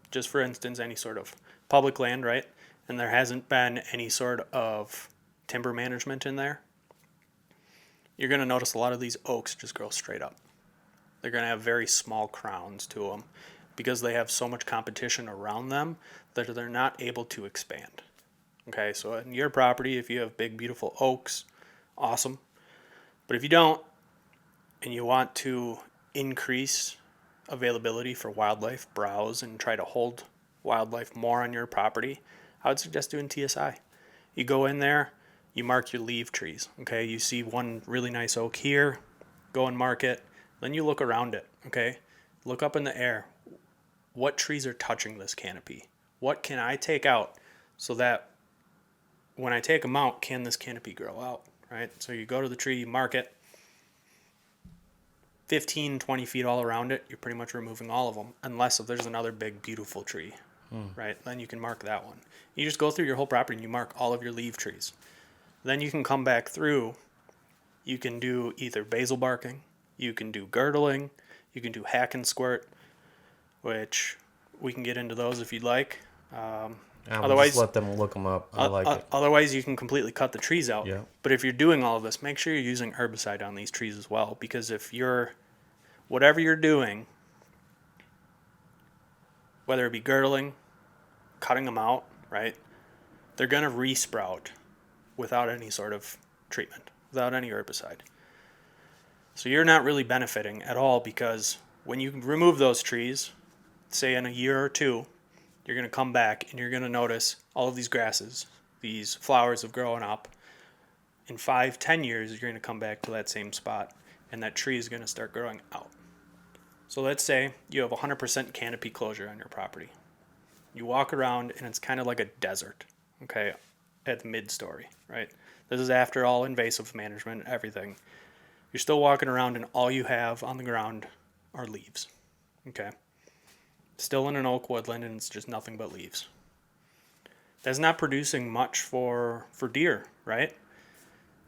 just for instance, any sort of public land, right, and there hasn't been any sort of timber management in there, you're going to notice a lot of these oaks just grow straight up. They're going to have very small crowns to them because they have so much competition around them that they're not able to expand. Okay, so in your property, if you have big, beautiful oaks, awesome. But if you don't, and you want to increase availability for wildlife, browse, and try to hold wildlife more on your property, I would suggest doing TSI. You go in there, you mark your leaf trees. Okay, you see one really nice oak here, go and mark it. Then you look around it. Okay, look up in the air. What trees are touching this canopy? What can I take out so that when I take them out, can this canopy grow out, right? So you go to the tree, you mark it. 15, 20 feet all around it, you're pretty much removing all of them, unless if there's another big, beautiful tree, right? Then you can mark that one. You just go through your whole property and you mark all of your leaf trees. Then you can come back through. You can do either basal barking, you can do girdling, you can do hack and squirt, which we can get into those if you'd like. Otherwise, just let them look them up. I like it. Otherwise, you can completely cut the trees out. Yeah. But if you're doing all of this, make sure you're using herbicide on these trees as well, because if whatever you're doing, whether it be girdling, cutting them out, right, they're going to resprout without any sort of treatment, without any herbicide. So you're not really benefiting at all, because when you remove those trees, say in a year or two, you're going to come back and you're going to notice all of these grasses, these flowers have grown up. In 5-10 years, you're going to come back to that same spot, and that tree is going to start growing out. So let's say you have 100% canopy closure on your property. You walk around and it's kind of like a desert, okay, at the mid-story, right? This is after all invasive management, everything. You're still walking around and all you have on the ground are leaves, okay? Still in an oak woodland, and it's just nothing but leaves. That's not producing much for deer, right?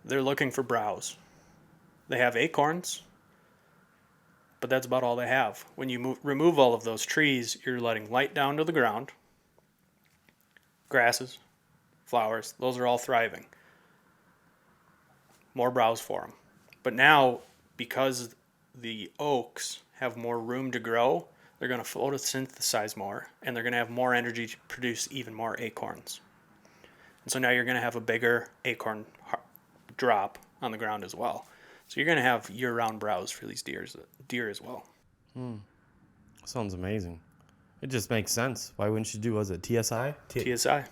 They're looking for browse. They have acorns, but that's about all they have. When you remove all of those trees, you're letting light down to the ground. Grasses, flowers, those are all thriving. More browse for them. But now, because the oaks have more room to grow, they're going to photosynthesize more, and they're going to have more energy to produce even more acorns. And so now you're going to have a bigger acorn drop on the ground as well. So you're going to have year-round browse for these deer as well. Sounds amazing. It just makes sense. Why wouldn't you do, was it TSI? TSI.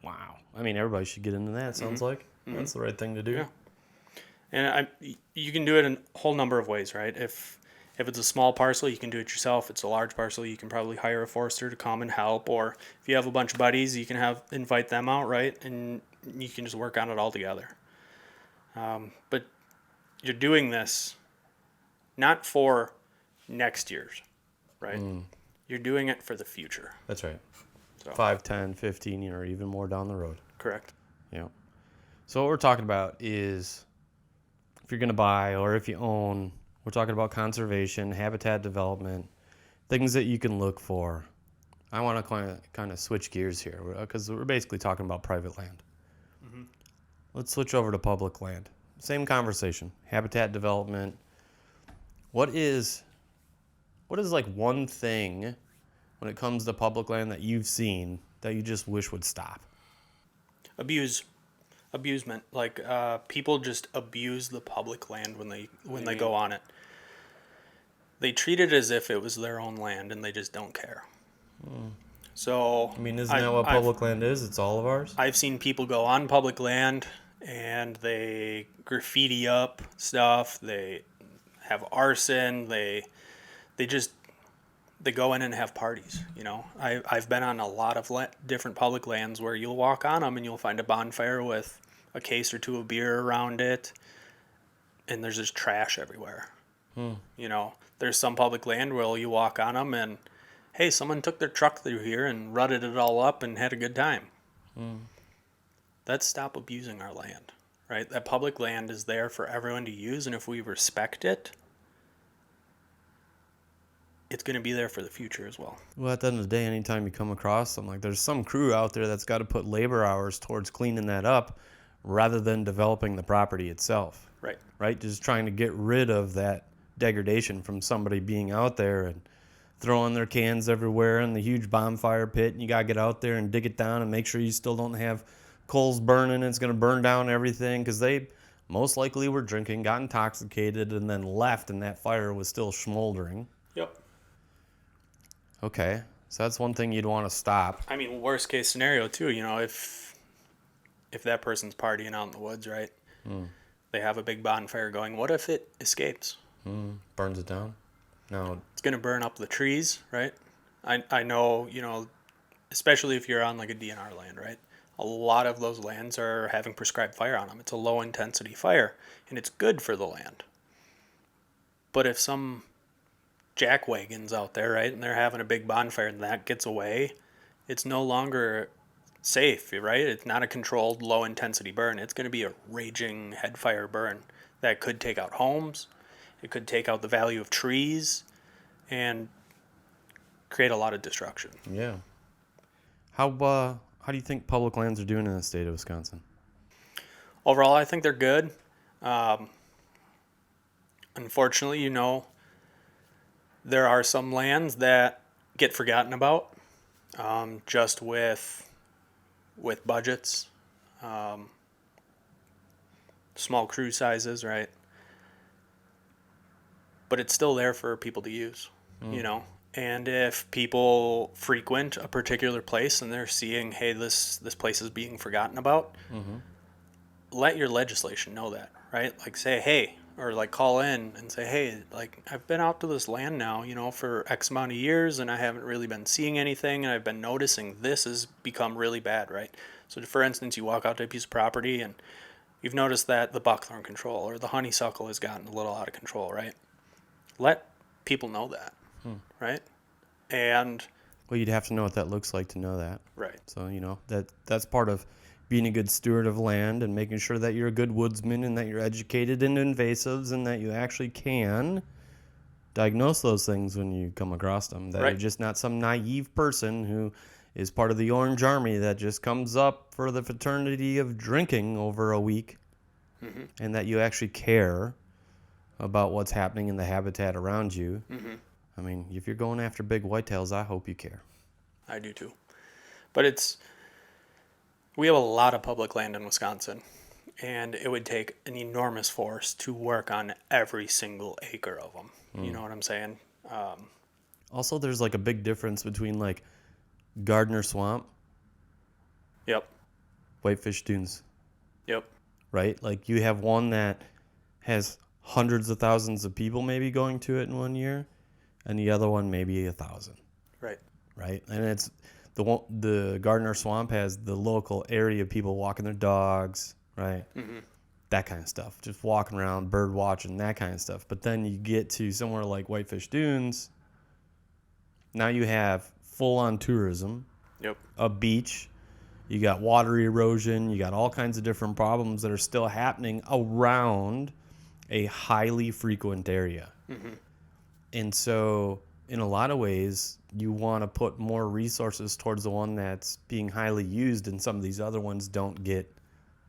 Wow. I mean, everybody should get into that, sounds like. That's the right thing to do. Yeah. And you can do it in a whole number of ways, right? If If it's a small parcel, you can do it yourself. If it's a large parcel, you can probably hire a forester to come and help. Or if you have a bunch of buddies, you can invite them out, right? And you can just work on it all together. But you're doing this not for next year's, right? You're doing it for the future. That's right. So. 5, 10, 15, or even more down the road. Correct. Yeah. So what we're talking about is if you're going to buy or if you own, we're talking about conservation, habitat development, things that you can look for. I want to kind of switch gears here because we're basically talking about private land. Mm-hmm. Let's switch over to public land. Same conversation. Habitat development. What is like one thing when it comes to public land that you've seen that you just wish would stop? Abusement. Like people just abuse the public land when they go on it. They treat it as if it was their own land, and they just don't care. So I mean, isn't that what public land is? It's all of ours. I've seen people go on public land and they graffiti up stuff. They have arson. They go in and have parties. You know, I've been on a lot of different public lands where you'll walk on them and you'll find a bonfire with a case or two of beer around it, and there's just trash everywhere. You know, there's some public land where you walk on them and, hey, someone took their truck through here and rutted it all up and had a good time. Let's stop abusing our land, right? That public land is there for everyone to use, and if we respect it, it's going to be there for the future as well. Well, at the end of the day, anytime you come across them, like there's some crew out there that's got to put labor hours towards cleaning that up rather than developing the property itself. Right. Right? Just trying to get rid of that degradation from somebody being out there and throwing their cans everywhere in the huge bonfire pit. And you got to get out there and dig it down and make sure you still don't have coals burning. It's going to burn down everything because they most likely were drinking, got intoxicated, and then left, and that fire was still smoldering. Yep. Okay, so that's one thing you'd want to stop. I mean, worst case scenario too, you know, if that person's partying out in the woods, right? They have a big bonfire going. What if it escapes? Burns it down? No. It's going to burn up the trees, right? I know, you know, especially if you're on like a DNR land, right? A lot of those lands are having prescribed fire on them. It's a low intensity fire, and it's good for the land. But if some jackwagon's out there, right, and they're having a big bonfire and that gets away, it's no longer safe, right? It's not a controlled low intensity burn. It's going to be a raging head fire burn that could take out homes. It could take out the value of trees and create a lot of destruction. Yeah. How do you think public lands are doing in the state of Wisconsin? Overall, I think they're good. Unfortunately, you know, there are some lands that get forgotten about just with budgets, small crew sizes, right? But it's still there for people to use, you know. And if people frequent a particular place and they're seeing, hey, this place is being forgotten about, let your legislation know that, right? Like say, hey, or like call in and say, hey, like I've been out to this land now, you know, for X amount of years and I haven't really been seeing anything, and I've been noticing this has become really bad, right? So for instance, you walk out to a piece of property and you've noticed that the buckthorn control or the honeysuckle has gotten a little out of control, right? Let people know that, right? And well, you'd have to know what that looks like to know that. right. So, you know, that's part of being a good steward of land and making sure that you're a good woodsman and that you're educated in invasives and that you actually can diagnose those things when you come across them. That Right. you're just not some naive person who is part of the Orange Army that just comes up for the fraternity of drinking over a week, and that you actually care about what's happening in the habitat around you. I mean, if you're going after big whitetails, I hope you care. I do too. But we have a lot of public land in Wisconsin, and it would take an enormous force to work on every single acre of them. You know what I'm saying? Also, there's like a big difference between like Gardner Swamp, Yep. Whitefish Dunes, Yep. right? Like you have one that has hundreds of thousands of people maybe going to it in 1 year, and the other one maybe 1,000. Right, and it's the Gardner Swamp has the local area people walking their dogs, right? Mm-hmm. That kind of stuff, just walking around, bird watching, that kind of stuff. But then you get to somewhere like Whitefish Dunes. Now you have full-on tourism. Yep. A beach. You got water erosion. You got all kinds of different problems that are still happening around a highly frequent area. Mm-hmm. And so, in a lot of ways, you want to put more resources towards the one that's being highly used, and some of these other ones don't get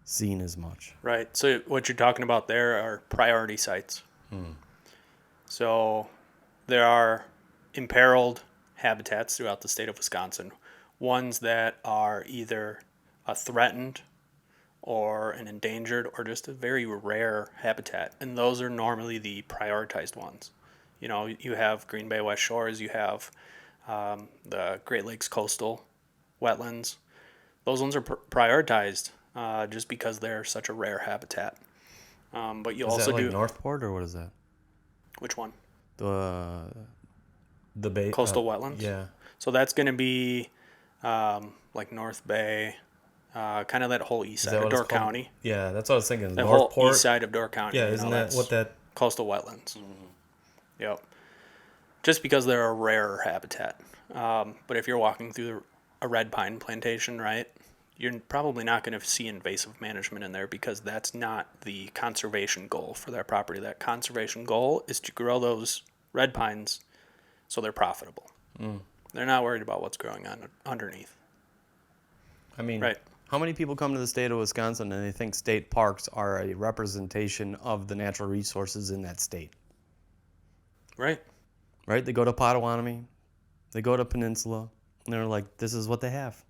seen as much. Right. So what you're talking about there are priority sites. So there are imperiled habitats throughout the state of Wisconsin, ones that are either a threatened or an endangered or just a very rare habitat, and those are normally the prioritized ones. You know, you have Green Bay West Shores, you have the Great Lakes coastal wetlands. Those ones are prioritized just because they're such a rare habitat. But you also do do Northport, or what is that? Which one? The Bay coastal wetlands. Yeah. So that's going to be like North Bay, kind of that whole east side of Door County. Yeah, that's what I was thinking. The Northport, whole east side of Door County. Yeah, isn't that what that? Coastal wetlands. Mm-hmm. Yep. Just because they're a rarer habitat. But if you're walking through a red pine plantation, right, you're probably not going to see invasive management in there because that's not the conservation goal for that property. That conservation goal is to grow those red pines so they're profitable. They're not worried about what's growing on underneath. I mean, right. How many people come to the state of Wisconsin and they think state parks are a representation of the natural resources in that state? Right. Right? They go to Potawatomi, they go to Peninsula, and they're like, this is what they have.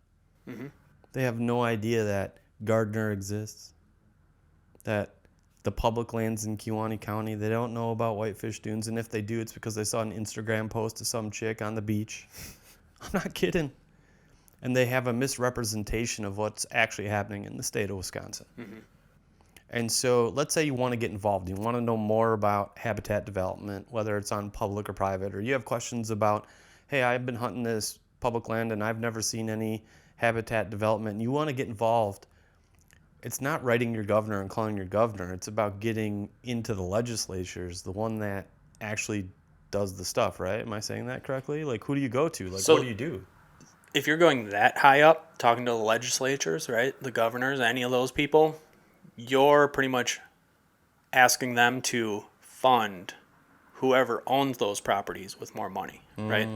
Mm-hmm. They have no idea that Gardner exists, that the public lands in Kewaunee County, they don't know about Whitefish Dunes, and if they do, it's because they saw an Instagram post of some chick on the beach. I'm not kidding. And they have a misrepresentation of what's actually happening in the state of Wisconsin. Mm-hmm. And so let's say you want to get involved. You want to know more about habitat development, whether it's on public or private, or you have questions about, hey, I've been hunting this public land and I've never seen any habitat development. And you want to get involved. It's not writing your governor and calling your governor. It's about getting into the legislatures, the one that actually does the stuff, right? Am I saying that correctly? Like, who do you go to? Like, what do you do? If you're going that high up, talking to the legislatures, right, the governors, any of those people, you're pretty much asking them to fund whoever owns those properties with more money, right?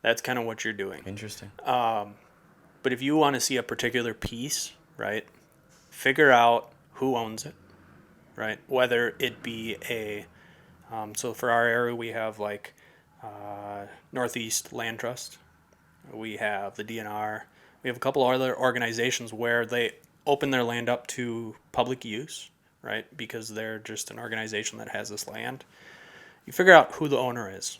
That's kind of what you're doing. Interesting. But if you want to see a particular piece, right, figure out who owns it, right? Whether it be so for our area, we have like Northeast Land Trust. We have the DNR. We have a couple other organizations where they open their land up to public use, right? Because they're just an organization that has this land. You figure out who the owner is,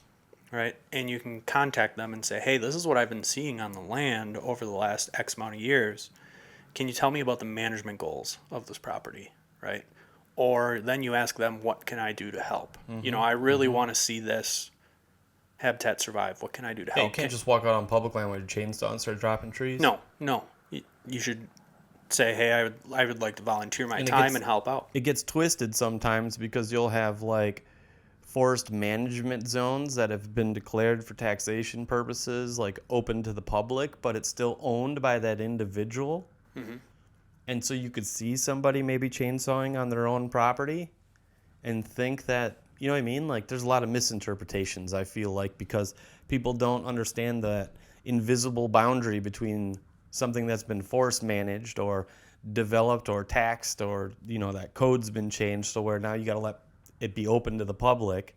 right? And you can contact them and say, hey, this is what I've been seeing on the land over the last X amount of years. Can you tell me about the management goals of this property, right? Or then you ask them, what can I do to help? Mm-hmm. You know, I really want to see this habitat survive. What can I do to help? You can't just walk out on public land with a chainsaw and start dropping trees? No. You should say, hey, I would like to volunteer my time and help out. It gets twisted sometimes because you'll have like forest management zones that have been declared for taxation purposes, like open to the public, but it's still owned by that individual. Mm-hmm. And so you could see somebody maybe chainsawing on their own property and think that, you know what I mean? Like, there's a lot of misinterpretations, I feel like, because people don't understand that invisible boundary between something that's been forest managed or developed or taxed, or, you know, that code's been changed so where now you got to let it be open to the public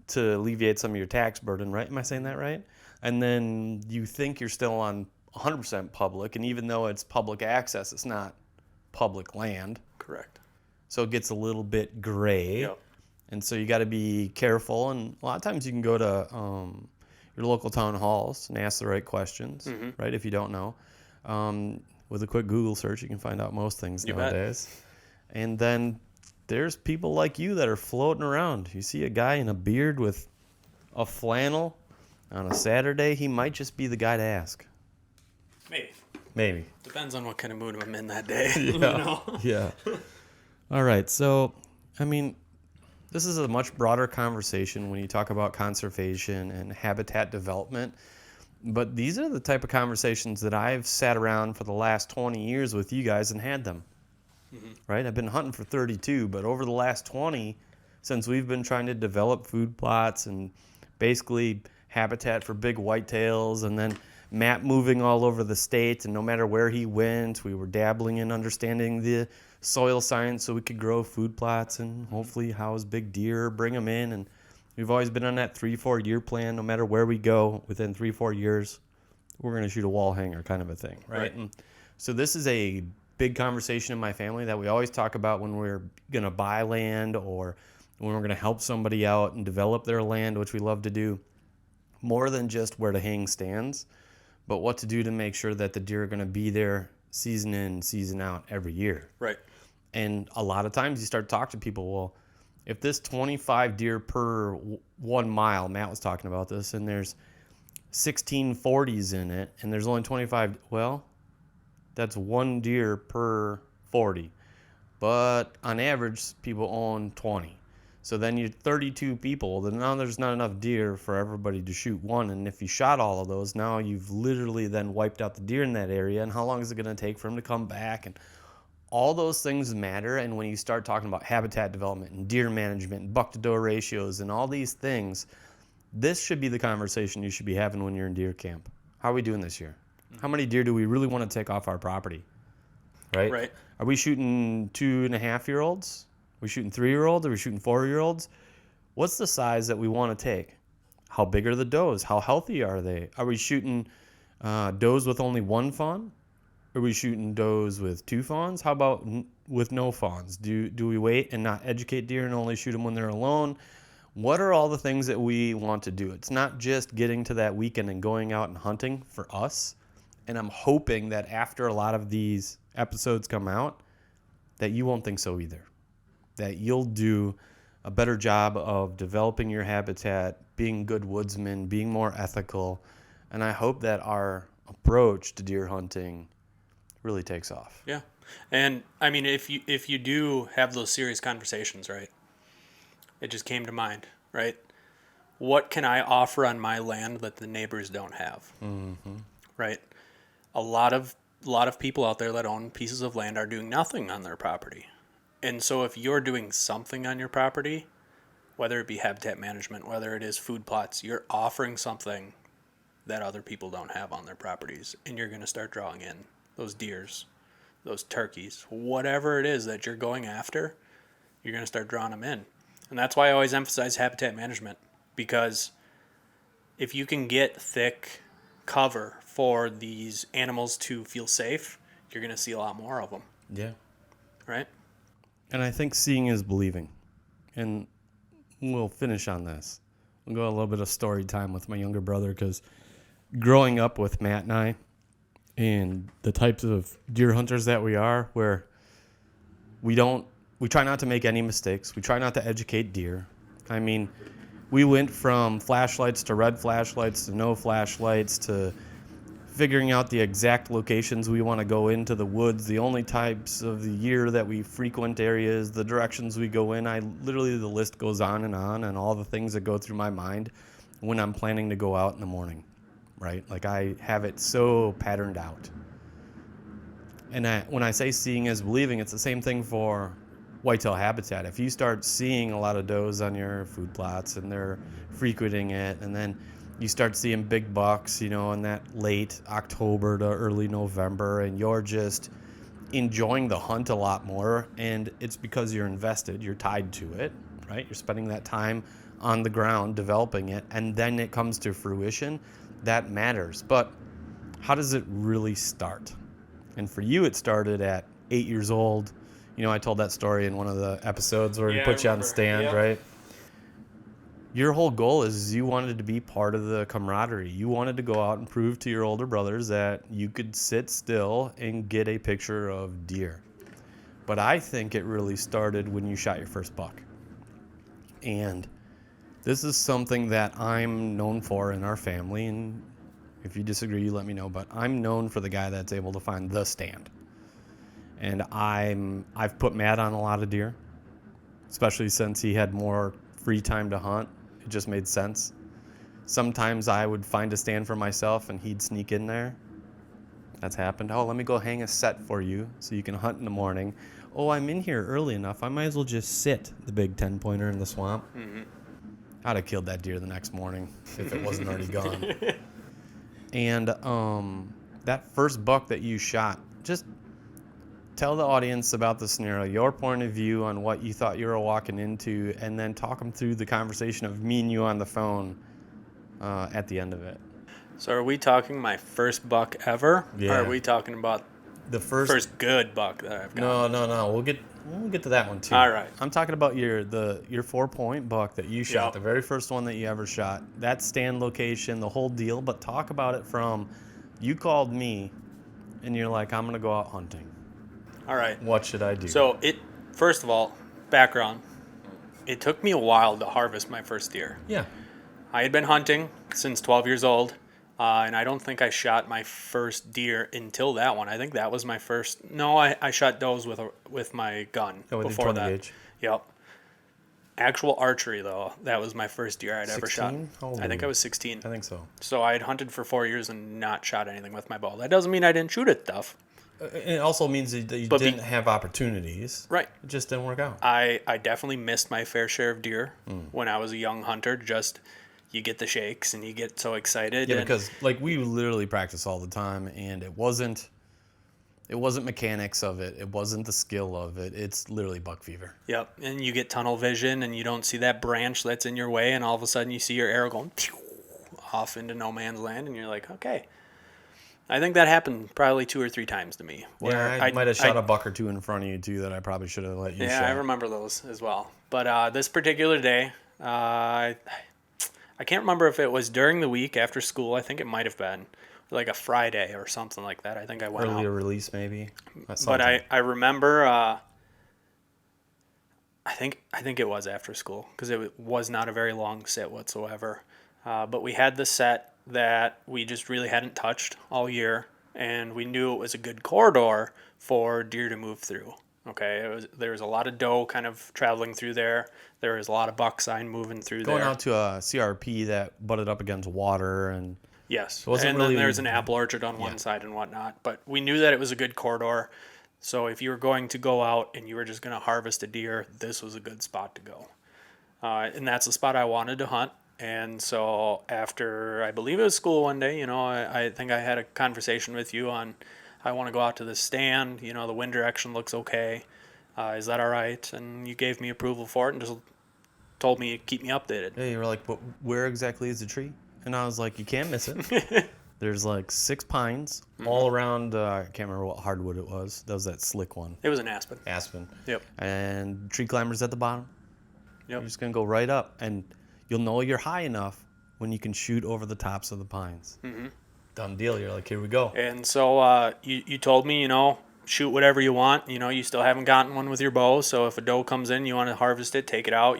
to alleviate some of your tax burden, right? Am I saying that right? And then you think you're still on 100% public, and even though it's public access, it's not public land. Correct. So it gets a little bit gray. Yep. And so you got to be careful. And a lot of times you can go to your local town halls and ask the right questions, mm-hmm. right, if you don't know. With a quick Google search, you can find out most things nowadays. And then there's people like you that are floating around. You see a guy in a beard with a flannel on a Saturday, he might just be the guy to ask. Maybe. Depends on what kind of mood I'm in that day. Yeah. Yeah. All right. So, I mean, this is a much broader conversation when you talk about conservation and habitat development. But these are the type of conversations that I've sat around for the last 20 years with you guys and had them. Mm-hmm. Right? I've been hunting for 32, but over the last 20, since we've been trying to develop food plots and basically habitat for big whitetails, and then Matt moving all over the state, and no matter where he went, we were dabbling in understanding the soil science so we could grow food plots and hopefully house big deer, bring them in. And we've always been on that 3-4 year plan. No matter where we go, within 3-4 years, we're going to shoot a wall hanger kind of a thing, right? And so this is a big conversation in my family that we always talk about when we're going to buy land or when we're going to help somebody out and develop their land, which we love to do, more than just where to hang stands, but what to do to make sure that the deer are going to be there season in, season out every year. Right. And a lot of times you start to talk to people, well, if this 25 deer per 1 mile, Matt was talking about this, and there's 16 40s in it, and there's only 25, well, that's 1 deer per 40. But on average, people own 20. So then you're 32 people, then now there's not enough deer for everybody to shoot one. And if you shot all of those, now you've literally then wiped out the deer in that area. And how long is it going to take for them to come back? And all those things matter. And when you start talking about habitat development and deer management and buck-to-doe ratios and all these things, this should be the conversation you should be having when you're in deer camp. How are we doing this year? How many deer do we really want to take off our property? Right? Are we shooting 2.5-year-olds? Are we shooting 3-year-olds? Are we shooting 4-year-olds? What's the size that we want to take? How big are the does? How healthy are they? Are we shooting does with only 1 fawn? Are we shooting does with 2 fawns? How about with no fawns? Do we wait and not educate deer and only shoot them when they're alone? What are all the things that we want to do? It's not just getting to that weekend and going out and hunting for us. And I'm hoping that after a lot of these episodes come out, that you won't think so either. That you'll do a better job of developing your habitat, being good woodsmen, being more ethical. And I hope that our approach to deer hunting really takes off. Yeah. And I mean, if you do have those serious conversations, right? It just came to mind, right? What can I offer on my land that the neighbors don't have? Mm-hmm. Right? A lot of people out there that own pieces of land are doing nothing on their property. And so if you're doing something on your property, whether it be habitat management, whether it is food plots, you're offering something that other people don't have on their properties. And you're going to start drawing in those deers, those turkeys, whatever it is that you're going after, you're going to start drawing them in. And that's why I always emphasize habitat management, because if you can get thick cover for these animals to feel safe, you're going to see a lot more of them. Yeah. Right? And I think seeing is believing. And we'll finish on this. We'll go a little bit of story time with my younger brother, because growing up with Matt and I and the types of deer hunters that we are, where we try not to make any mistakes. We try not to educate deer. I mean, we went from flashlights to red flashlights to no flashlights to figuring out the exact locations we want to go into the woods, the only types of the year that we frequent areas, the directions we go in. The list goes on, and all the things that go through my mind when I'm planning to go out in the morning, right? Like, I have it so patterned out. And when I say seeing is believing, it's the same thing for whitetail habitat. If you start seeing a lot of does on your food plots and they're frequenting it, and then you start seeing big bucks, in that late October to early November, and you're just enjoying the hunt a lot more, and it's because you're invested, you're tied to it, right? You're spending that time on the ground developing it, and then it comes to fruition. That matters. But how does it really start? And for you, it started at 8 years old. I told that story in one of the episodes where we put you on the stand, right? Your whole goal is you wanted to be part of the camaraderie. You wanted to go out and prove to your older brothers that you could sit still and get a picture of deer. But I think it really started when you shot your first buck. And this is something that I'm known for in our family, and if you disagree, you let me know, but I'm known for the guy that's able to find the stand. And I've put Matt on a lot of deer, especially since he had more free time to hunt. It just made sense. Sometimes I would find a stand for myself and he'd sneak in there. That's happened. Oh, let me go hang a set for you so you can hunt in the morning. Oh, I'm in here early enough. I might as well just sit the big 10-pointer in the swamp. Mm-hmm. I'd have killed that deer the next morning if it wasn't already gone. And that first buck that you shot, just tell the audience about the scenario, your point of view on what you thought you were walking into, and then talk them through the conversation of me and you on the phone at the end of it. So are we talking my first buck ever? Yeah. Or are we talking about the first good buck that I've got? No. We'll get to that one too. All right. I'm talking about your 4-point buck that you shot, the very first one that you ever shot. That stand location, the whole deal. But talk about it from, you called me, and you're like, I'm gonna go out hunting. All right. What should I do? So first of all, background. It took me a while to harvest my first deer. Yeah. I had been hunting since 12 years old. And I don't think I shot my first deer until that one. I think that was my first. No, I shot does with my gun before that. Gauge. Yep. Actual archery though, that was my first deer I'd ever shot. I think I was 16. I think so. So I had hunted for 4 years and not shot anything with my bow. That doesn't mean I didn't shoot at stuff. It also means that you didn't have opportunities. Right. It just didn't work out. I definitely missed my fair share of deer when I was a young hunter. Just you get the shakes and you get so excited. Yeah, because like we literally practice all the time, and it wasn't mechanics of it. It wasn't the skill of it. It's literally buck fever. Yep, and you get tunnel vision, and you don't see that branch that's in your way, and all of a sudden you see your arrow going off into no man's land, and you're like, okay. I think that happened probably 2 or 3 times to me. Where I might have shot a buck or two in front of you too that I probably should have let you shot. Yeah, I remember those as well. But this particular day, I can't remember if it was during the week after school. I think it might have been like a Friday or something like that. I think I went earlier out. Release maybe. But I remember. I think it was after school because it was not a very long sit whatsoever. But we had the set that we just really hadn't touched all year, and we knew it was a good corridor for deer to move through. Okay, there was a lot of doe kind of traveling through there. There was a lot of buck sign moving through Going there. Going out to a CRP that butted up against water and... Yes, and then there's an apple orchard on one side and whatnot. But we knew that it was a good corridor. So if you were going to go out and you were just going to harvest a deer, this was a good spot to go. And that's the spot I wanted to hunt. And so after, I believe it was school one day, I think I had a conversation with you on, I want to go out to this stand, the wind direction looks okay. Is that all right? And you gave me approval for it and just told me to keep me updated. Yeah, you were like, but where exactly is the tree? And I was like, you can't miss it. There's like 6 pines all around. I can't remember what hardwood it was. That was that slick one. It was an aspen. Aspen. Yep. And tree climbers at the bottom. Yep. You're just going to go right up. And you'll know you're high enough when you can shoot over the tops of the pines. Mm-hmm. Done deal. You're like, here we go. And so you told me, shoot whatever you want. You still haven't gotten one with your bow. So if a doe comes in, you want to harvest it, take it out.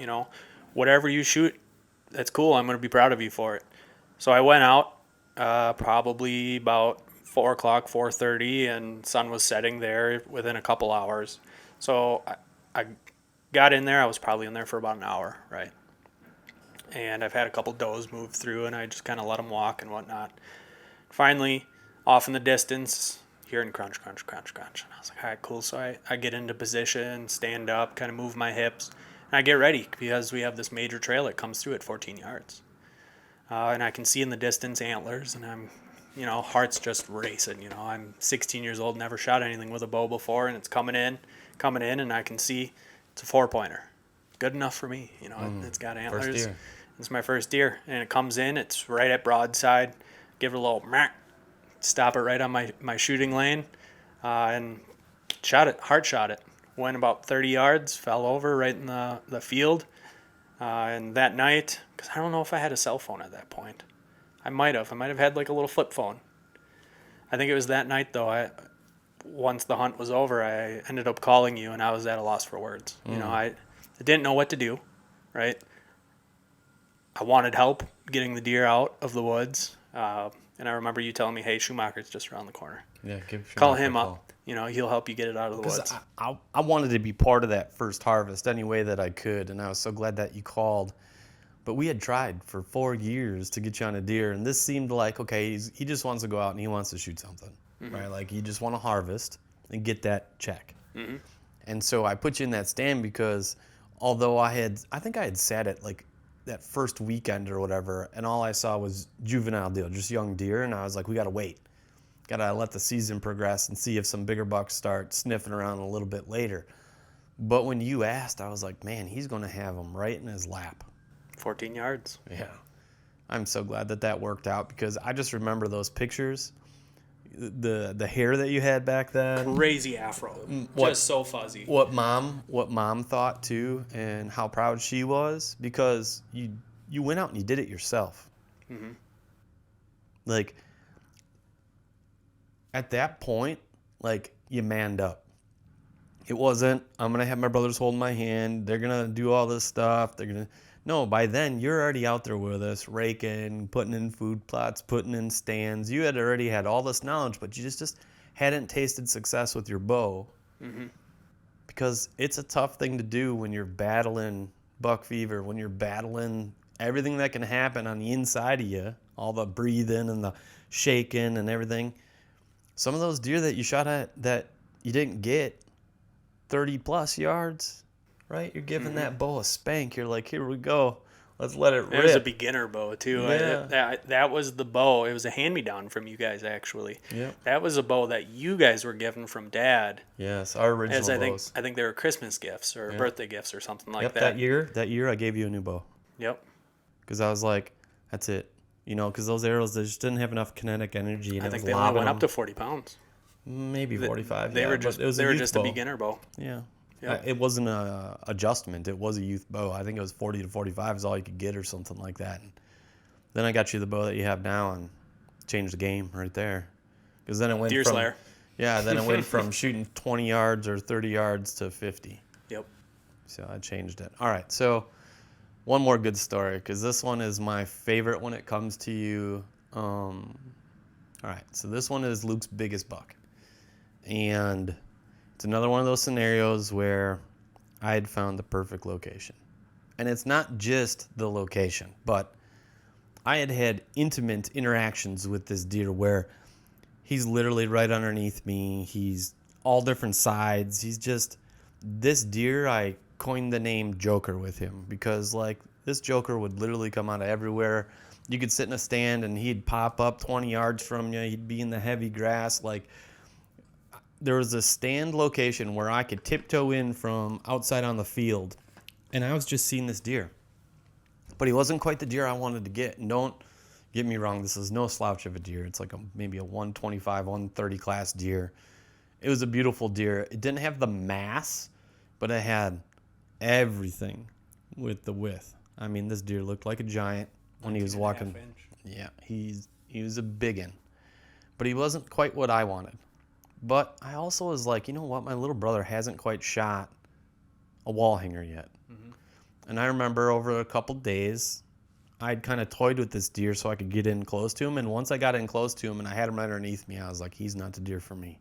Whatever you shoot, that's cool. I'm going to be proud of you for it. So I went out probably about 4 o'clock, 4:30, and sun was setting there within a couple hours. So I got in there. I was probably in there for about an hour, right? And I've had a couple does move through, and I just kind of let them walk and whatnot. Finally, off in the distance, hearing crunch, crunch, crunch, crunch. And I was like, all right, cool. So I get into position, stand up, kind of move my hips, and I get ready because we have this major trail that comes through at 14 yards. And I can see in the distance antlers, and I'm, heart's just racing. I'm 16 years old, never shot anything with a bow before, and it's coming in, and I can see it's a 4-pointer. Good enough for me. It's got antlers. First deer. It's my first deer, and it comes in. It's right at broadside. Give it a little stop it right on my shooting lane, and hard shot it. Went about 30 yards, fell over right in the field. And that night, because I don't know if I had a cell phone at that point. I might have had like a little flip phone. I think it was that night, though. once the hunt was over, I ended up calling you, and I was at a loss for words. You know, I didn't know what to do, right? I wanted help getting the deer out of the woods. And I remember you telling me, hey, Schumacher's just around the corner. Yeah, call him up. You know, he'll help you get it out of the woods. I wanted to be part of that first harvest any way that I could, and I was so glad that you called. But we had tried for 4 years to get you on a deer, and this seemed like, okay, he just wants to go out and he wants to shoot something, right? Like, he just want to harvest and get that check. And so I put you in that stand because although I think I had sat at like that first weekend or whatever, and all I saw was juvenile deer, just young deer, and I was like, we got to wait. Got to let the season progress and see if some bigger bucks start sniffing around a little bit later. But when you asked, I was like, man, he's going to have them right in his lap. 14 yards. Yeah. I'm so glad that worked out because I just remember those pictures. The hair that you had back then. Crazy afro. Just so fuzzy. What mom thought too, and how proud she was because you went out and you did it yourself. Like, at that point, like, you manned up. It wasn't, I'm going to have my brothers holding my hand. They're going to do all this stuff. No, by then, you're already out there with us, raking, putting in food plots, putting in stands. You had already had all this knowledge, but you just hadn't tasted success with your bow. Because it's a tough thing to do when you're battling buck fever, when you're battling everything that can happen on the inside of you, all the breathing and the shaking and everything. Some of those deer that you shot at that you didn't get 30 plus yards, right? You're giving that bow a spank. You're like, here we go. Let's let it rip. It was a beginner bow, too. Yeah. That was the bow. It was a hand-me-down from you guys, actually. Yep. That was a bow that you guys were given from Dad. Yes, our original bows. I think they were Christmas gifts or birthday gifts or something like that. That year I gave you a new bow. Yep. Because I was like, that's it. You know, because those arrows, they just didn't have enough kinetic energy. And I think they only went up to 40 pounds. Maybe 45. They were just a beginner bow. Yeah. Yep. It wasn't an adjustment. It was a youth bow. I think it was 40 to 45 is all you could get or something like that. And then I got you the bow that you have now and changed the game right there. Because then it went Deer Slayer. Yeah, then it went from shooting 20 yards or 30 yards to 50. Yep. So I changed it. All right, so one more good story because this one is my favorite when it comes to you. All right, so this one is Luke's biggest buck. And it's another one of those scenarios where I had found the perfect location. And it's not just the location, but I had had intimate interactions with this deer where he's literally right underneath me. He's all different sides. He's just, this deer, I coined the name Joker with him because, like, this Joker would literally come out of everywhere. You could sit in a stand and he'd pop up 20 yards from you. He'd be in the heavy grass. Like, there was a stand location where I could tiptoe in from outside on the field, and I was just seeing this deer. But he wasn't quite the deer I wanted to get. And don't get me wrong, this is no slouch of a deer. It's like maybe a 125, 130 class deer. It was a beautiful deer. It didn't have the mass, but it had everything with the width. I mean, this deer looked like a giant when he was walking. Yeah, he was a biggin. But he wasn't quite what I wanted. But I also was like, you know what? My little brother hasn't quite shot a wall hanger yet. And I remember over a couple days, I'd kind of toyed with this deer so I could get in close to him. And once I got in close to him and I had him right underneath me, I was like, he's not the deer for me.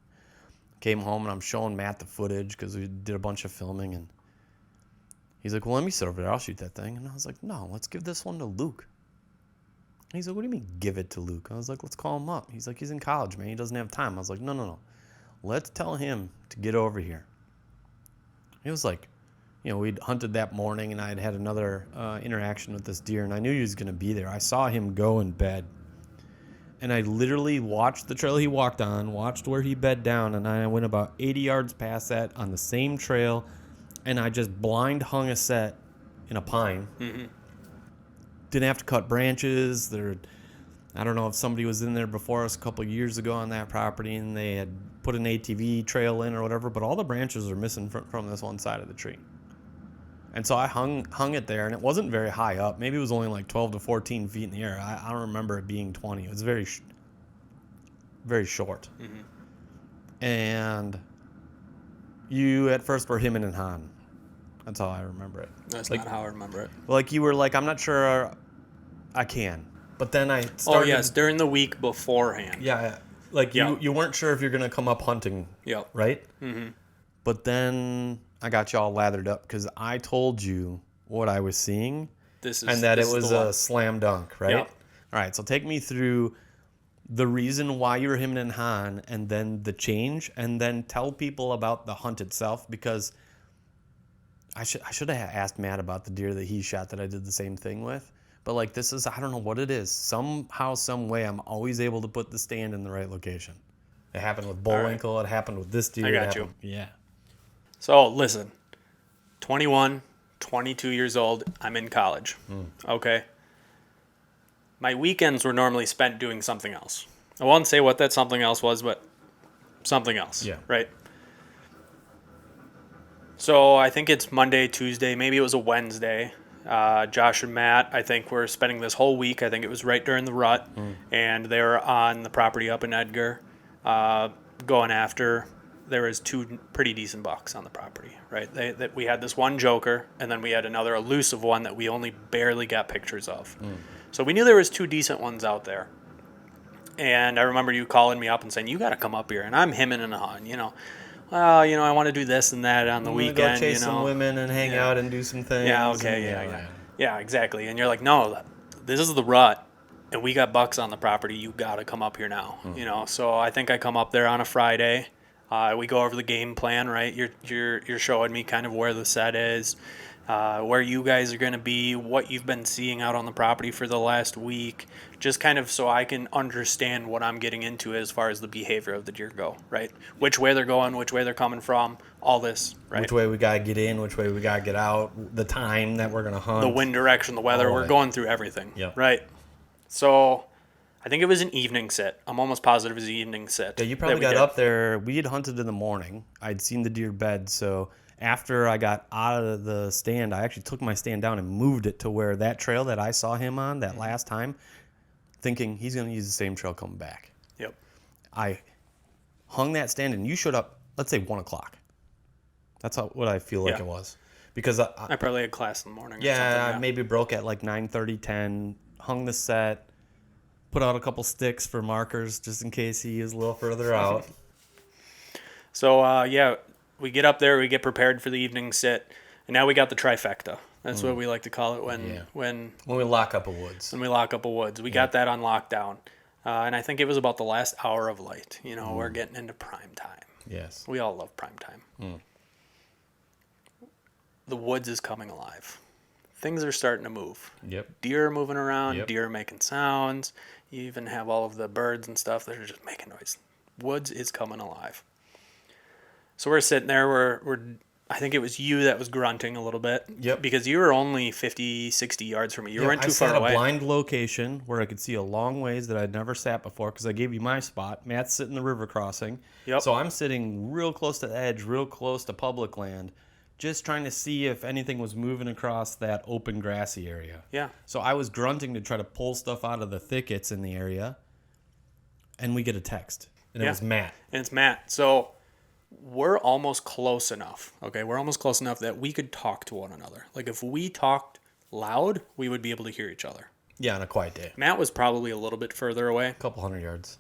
Came home and I'm showing Matt the footage because we did a bunch of filming. And he's like, well, let me sit over there. I'll shoot that thing. And I was like, no, let's give this one to Luke. And he's like, what do you mean give it to Luke? I was like, let's call him up. He's like, he's in college, man. He doesn't have time. I was like, no. Let's tell him to get over here. He was like, you know, we'd hunted that morning and I'd had another interaction with this deer and I knew he was going to be there. I saw him go in bed. And I literally watched the trail he walked on, watched where he bed down, and I went about 80 yards past that on the same trail, and I just blind hung a set in a pine. Didn't have to cut branches. I don't know if somebody was in there before us a couple of years ago on that property and they had put an ATV trail in or whatever, but all the branches are missing from this one side of the tree. And so I hung it there, and it wasn't very high up. Maybe it was only like 12 to 14 feet in the air. I don't remember it being 20. It was very, very short. and you at first were hemming and hawing. That's how I remember it. That's not how I remember it. Like you were like, I'm not sure I can. But then I started... Oh, yes, during the week beforehand. Yeah, like you weren't sure if you're going to come up hunting, right? Mm-hmm. But then I got you all lathered up because I told you what I was seeing and that it was a slam dunk, right? Yep. All right, so take me through the reason why you were hemming and hawing and then the change, and then tell people about the hunt itself, because I should have asked Matt about the deer that he shot that I did the same thing with. But like this is, I don't know what it is. Somehow, some way, I'm always able to put the stand in the right location. It happened with Bullwinkle. Right. It happened with this deer. I got you. Yeah. So listen, 21, 22 years old. I'm in college. Okay. My weekends were normally spent doing something else. I won't say what that something else was, but something else. Yeah. Right. So I think it's Monday, Tuesday. Maybe it was a Wednesday. Josh and Matt, I think, were spending this whole week. I think it was right during the rut, and they were on the property up in Edgar, going after. There was 2 pretty decent bucks on the property, right? We had this one joker, and then we had another elusive one that we only barely got pictures of. So we knew there was 2 decent ones out there. And I remember you calling me up and saying, "You got to come up here," and I'm hemming and hawing, Well, I want to do this and that on the weekend. Go chase some women and hang out and do some things. Yeah, okay, yeah, exactly. And you're like, no, this is the rut, and we got bucks on the property. You got to come up here now, So I think I come up there on a Friday. We go over the game plan, right? You're showing me kind of where the set is, where you guys are going to be, what you've been seeing out on the property for the last week, just kind of so I can understand what I'm getting into as far as the behavior of the deer go, right? Which way they're going, which way they're coming from, all this, right? Which way we got to get in, which way we got to get out, the time that we're going to hunt. The wind direction, the weather, we're going through everything, right? So I think it was an evening sit. I'm almost positive it was an evening sit. Yeah, you probably got up there. We had hunted in the morning. I'd seen the deer bed, so after I got out of the stand, I actually took my stand down and moved it to where that trail that I saw him on that last time, thinking he's going to use the same trail coming back. Yep. I hung that stand, and you showed up, let's say 1 o'clock. That's what I feel like it was. Because I probably had class in the morning. Yeah, I maybe broke at like 9:30, 10, hung the set, put out a couple sticks for markers just in case he is a little further out. So, we get up there, we get prepared for the evening sit, and now we got the trifecta. That's what we like to call it when we lock up a woods. When we lock up a woods. We got that on lockdown. And I think it was about the last hour of light. We're getting into prime time. Yes. We all love prime time. The woods is coming alive. Things are starting to move. Yep. Deer are moving around. Yep. Deer are making sounds. You even have all of the birds and stuff that are just making noise. Woods is coming alive. So we're sitting there. We're I think it was you that was grunting a little bit. Yep. Because you were only 50, 60 yards from me. You weren't too far away. I sat a blind location where I could see a long ways that I'd never sat before because I gave you my spot. Matt's sitting in the river crossing. Yep. So I'm sitting real close to the edge, real close to public land, just trying to see if anything was moving across that open grassy area. Yeah. So I was grunting to try to pull stuff out of the thickets in the area, and we get a text. And it was Matt. And it's Matt. So we're almost close enough, okay? We're almost close enough that we could talk to one another. Like, if we talked loud, we would be able to hear each other. Yeah, on a quiet day. Matt was probably a little bit further away. A couple 100 yards.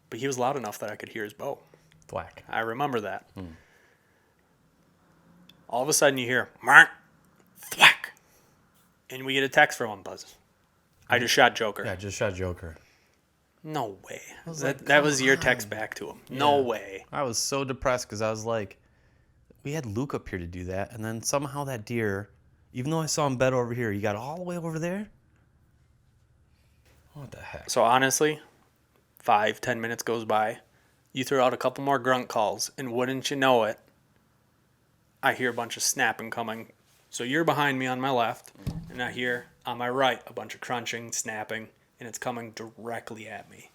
But he was loud enough that I could hear his bow. Thwack. I remember that. All of a sudden you hear, Mark, thwack. And we get a text from him, Buzz. I just shot Joker. Yeah, just shot Joker. No way. That was your text back to him. Yeah. No way. I was so depressed because I was like, we had Luke up here to do that, and then somehow that deer, even though I saw him bed over here, he got all the way over there? What the heck? So honestly, 5-10 minutes goes by. You throw out a couple more grunt calls, and wouldn't you know it, I hear a bunch of snapping coming. So you're behind me on my left, and I hear on my right a bunch of crunching, snapping, and it's coming directly at me.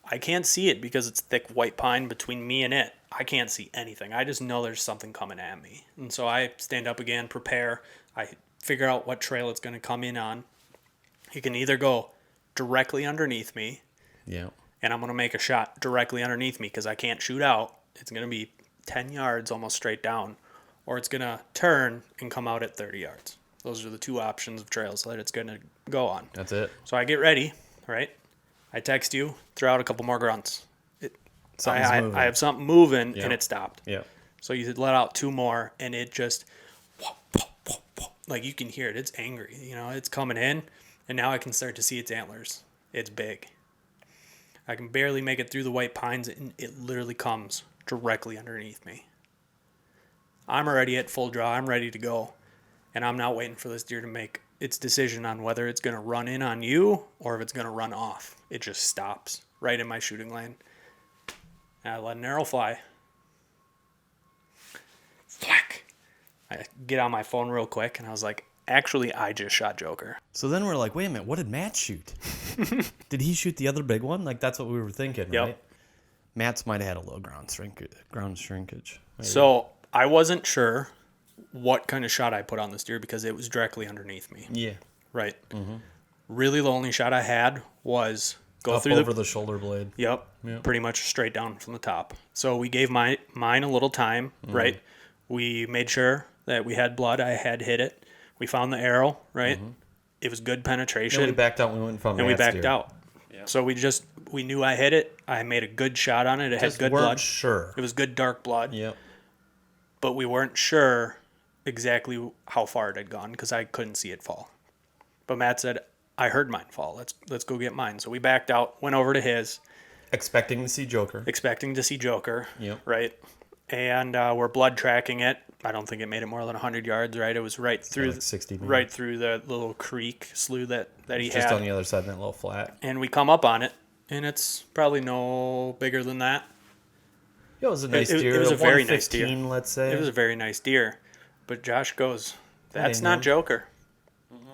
I can't see it because it's thick white pine between me and it. I can't see anything. I just know there's something coming at me. And so I stand up again, prepare. I figure out what trail it's going to come in on. He can either go directly underneath me, and I'm going to make a shot directly underneath me because I can't shoot out. It's going to be 10 yards almost straight down, or it's going to turn and come out at 30 yards. Those are the two options of trails that it's going to go on. That's it. So I get ready, right? I text you, throw out a couple more grunts. I have something moving, and it stopped. Yeah. So you let out 2 more, and it just, like you can hear it. It's angry. It's coming in, and now I can start to see its antlers. It's big. I can barely make it through the white pines, and it literally comes directly underneath me. I'm already at full draw. I'm ready to go, and I'm not waiting for this deer to make its decision on whether it's going to run in on you or if it's going to run off. It just stops right in my shooting lane. And I let an arrow fly. Thwack! I get on my phone real quick, and I was like, actually, I just shot Joker. So then we're like, wait a minute, what did Matt shoot? Did he shoot the other big one? Like, that's what we were thinking, Yep. right? Matt's might have had a little ground shrinkage. Maybe. So I wasn't sure what kind of shot I put on this deer because it was directly underneath me. Yeah. Right. Mm-hmm. Really, the only shot I had was go Up through over the shoulder blade. Yep. Pretty much straight down from the top. So we gave mine a little time, right? We made sure that we had blood. I had hit it. We found the arrow, right? It was good penetration. Then we backed out. We went from and we Matt's backed deer. out. Yep. So we knew I hit it. I made a good shot on it. It Just had good weren't blood. Sure. It was good dark blood. Yep. But we weren't sure exactly how far it had gone because I couldn't see it fall. But Matt said, I heard mine fall. Let's go get mine. So we backed out, went over to his. Expecting to see Joker. Yep. Right. And we're blood tracking it. I don't think it made it more than 100 yards, right? It was right through like 60 maybe. Right through the little creek slough that he Just had. on the other side of that little flat. And we come up on it, and it's probably no bigger than that. Yeah, it was a nice deer. It was a very nice deer. Let's say. It was a very nice deer. But Josh goes, that's not Joker.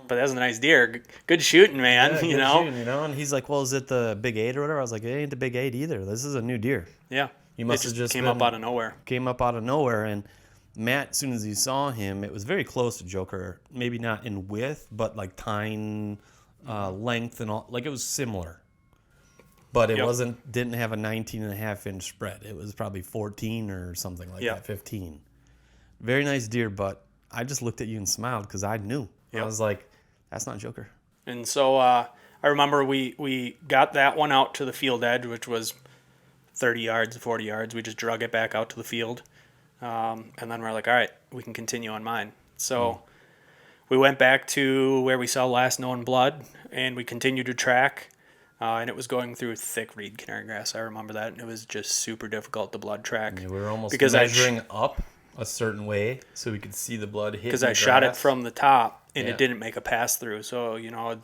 But that's a nice deer. Good shooting, man. Yeah, you good know? shooting, And he's like, well, is it the big 8 or whatever? I was like, it ain't the big 8 either. This is a new deer. Yeah. You must have just came up out of nowhere. Came up out of nowhere. And Matt, as soon as he saw him, it was very close to Joker. Maybe not in width, but like tine, length and all. Like it was similar. But it didn't have a 19.5-inch spread. It was probably 14 or something like that, 15. Very nice deer, but I just looked at you and smiled because I knew. I was like, that's not Joker. And so I remember we got that one out to the field edge, which was 30 yards, 40 yards. We just drug it back out to the field. And then we're like, all right, we can continue on mine. So we went back to where we saw last known blood, and we continued to track. And it was going through thick reed canary grass. I remember that. And it was just super difficult to blood track. Yeah, we were almost measuring up a certain way so we could see the blood hit. Because I shot it from the top, and it didn't make a pass through. So,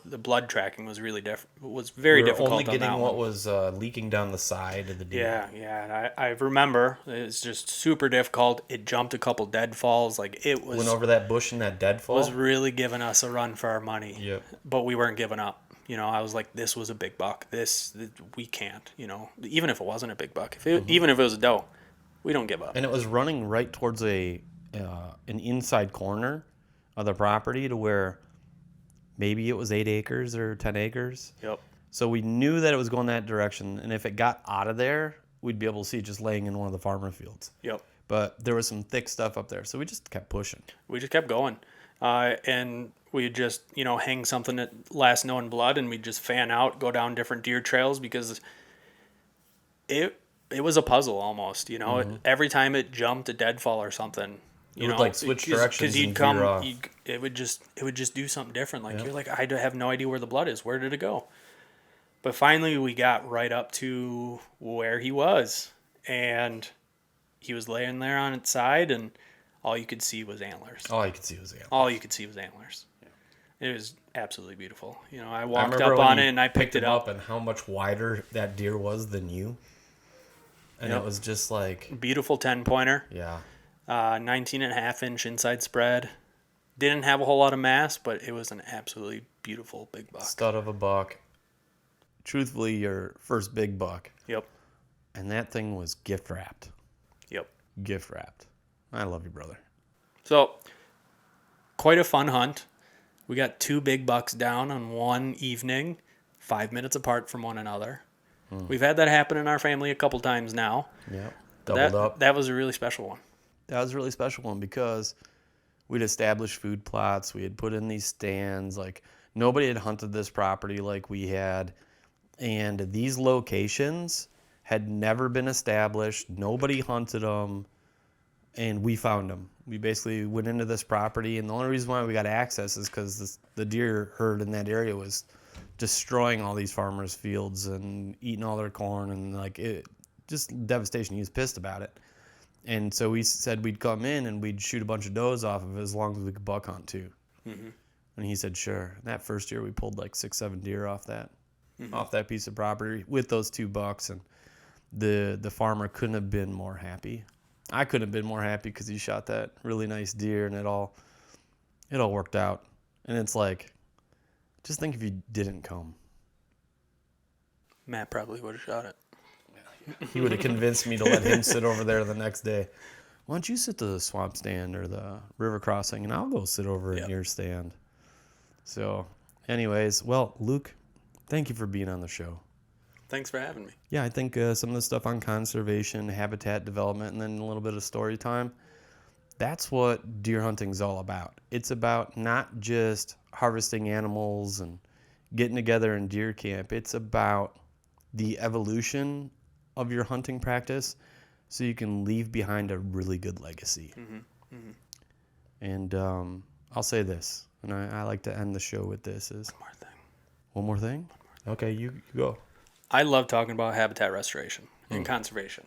the blood tracking was really was very difficult. Only getting what was leaking down the side of the deer. Yeah. And I remember it's just super difficult. It jumped a couple deadfalls. Like it was. Went over that bush in that deadfall. Was really giving us a run for our money. Yep. But we weren't giving up. I was like, this was a big buck. We can't. Even if it wasn't a big buck, even if it was a doe, we don't give up. And it was running right towards an inside corner of the property to where maybe it was 8 acres or 10 acres. Yep. So we knew that it was going that direction, and if it got out of there, we'd be able to see it just laying in one of the farmer fields. Yep. But there was some thick stuff up there, so we just kept pushing. We just kept going. And we'd just, hang something at last known blood, and we'd just fan out, go down different deer trails because it was a puzzle almost, Every time it jumped a deadfall or something, it would switch directions because you'd and come, veer off. it would just do something different. Like you're like, I have no idea where the blood is. Where did it go? But finally, we got right up to where he was, and he was laying there on its side, and all you could see was antlers. All you could see was antlers. Yeah. It was absolutely beautiful. I walked up on it and I picked it up. And how much wider that deer was than you. And it was just like... Beautiful 10-pointer. Yeah. 19.5-inch inside spread. Didn't have a whole lot of mass, but it was an absolutely beautiful big buck. Stud of a buck. Truthfully, your first big buck. Yep. And that thing was gift wrapped. Yep. Gift wrapped. I love you, brother. So, quite a fun hunt. We got 2 big bucks down on one evening, 5 minutes apart from one another. We've had that happen in our family a couple times now. Yep. But Doubled up. That was a really special one. That was a really special one because we'd established food plots. We had put in these stands. Like, nobody had hunted this property like we had. And these locations had never been established. Nobody hunted them. And we found them. We basically went into this property. And the only reason why we got access is because the deer herd in that area was destroying all these farmers' fields and eating all their corn. And, like, it just devastation. He was pissed about it. And so we said we'd come in and we'd shoot a bunch of does off of it as long as we could buck hunt too. Mm-hmm. And he said, sure. And that first year we pulled like 6-7 deer off that piece of property with those 2 bucks. And the farmer couldn't have been more happy. I couldn't have been more happy because he shot that really nice deer and it all worked out. And it's like, just think if you didn't come. Matt probably would have shot it. He would have convinced me to let him sit over there the next day. Why don't you sit to the swamp stand or the river crossing, and I'll go sit over in your stand. So, anyways, well, Luke, thank you for being on the show. Thanks for having me. Yeah, I think some of the stuff on conservation, habitat development, and then a little bit of story time, that's what deer hunting is all about. It's about not just harvesting animals and getting together in deer camp. It's about the evolution of your hunting practice so you can leave behind a really good legacy. Mm-hmm. Mm-hmm. And I'll say this, and I like to end the show with this, is One more thing? Okay, you go. I love talking about habitat restoration and conservation.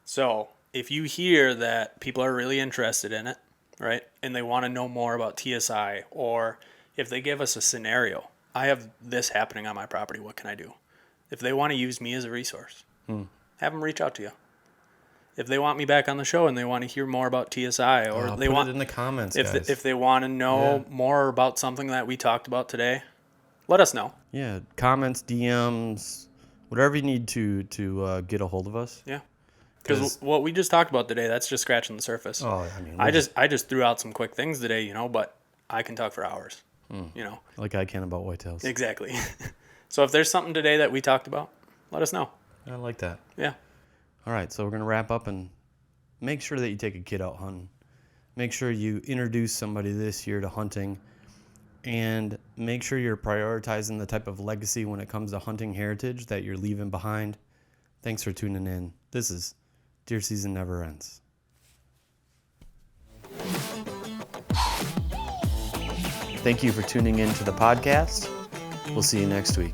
So if you hear that people are really interested in it, right, and they want to know more about TSI, or if they give us a scenario, I have this happening on my property, what can I do? If they want to use me as a resource, have them reach out to you. If they want me back on the show and they want to hear more about TSI, or they want it in the comments, guys. If they want to know more about something that we talked about today, let us know. Yeah, comments, DMs, whatever you need to get a hold of us. Yeah, because what we just talked about today, that's just scratching the surface. Oh, I mean, I just threw out some quick things today, but I can talk for hours. Like I can about whitetails. Exactly. So if there's something today that we talked about, let us know. I like that. Yeah. All right, so we're going to wrap up, and make sure that you take a kid out hunting. Make sure you introduce somebody this year to hunting, and make sure you're prioritizing the type of legacy when it comes to hunting heritage that you're leaving behind. Thanks for tuning in. This is Deer Season Never Ends. Thank you for tuning in to the podcast. We'll see you next week.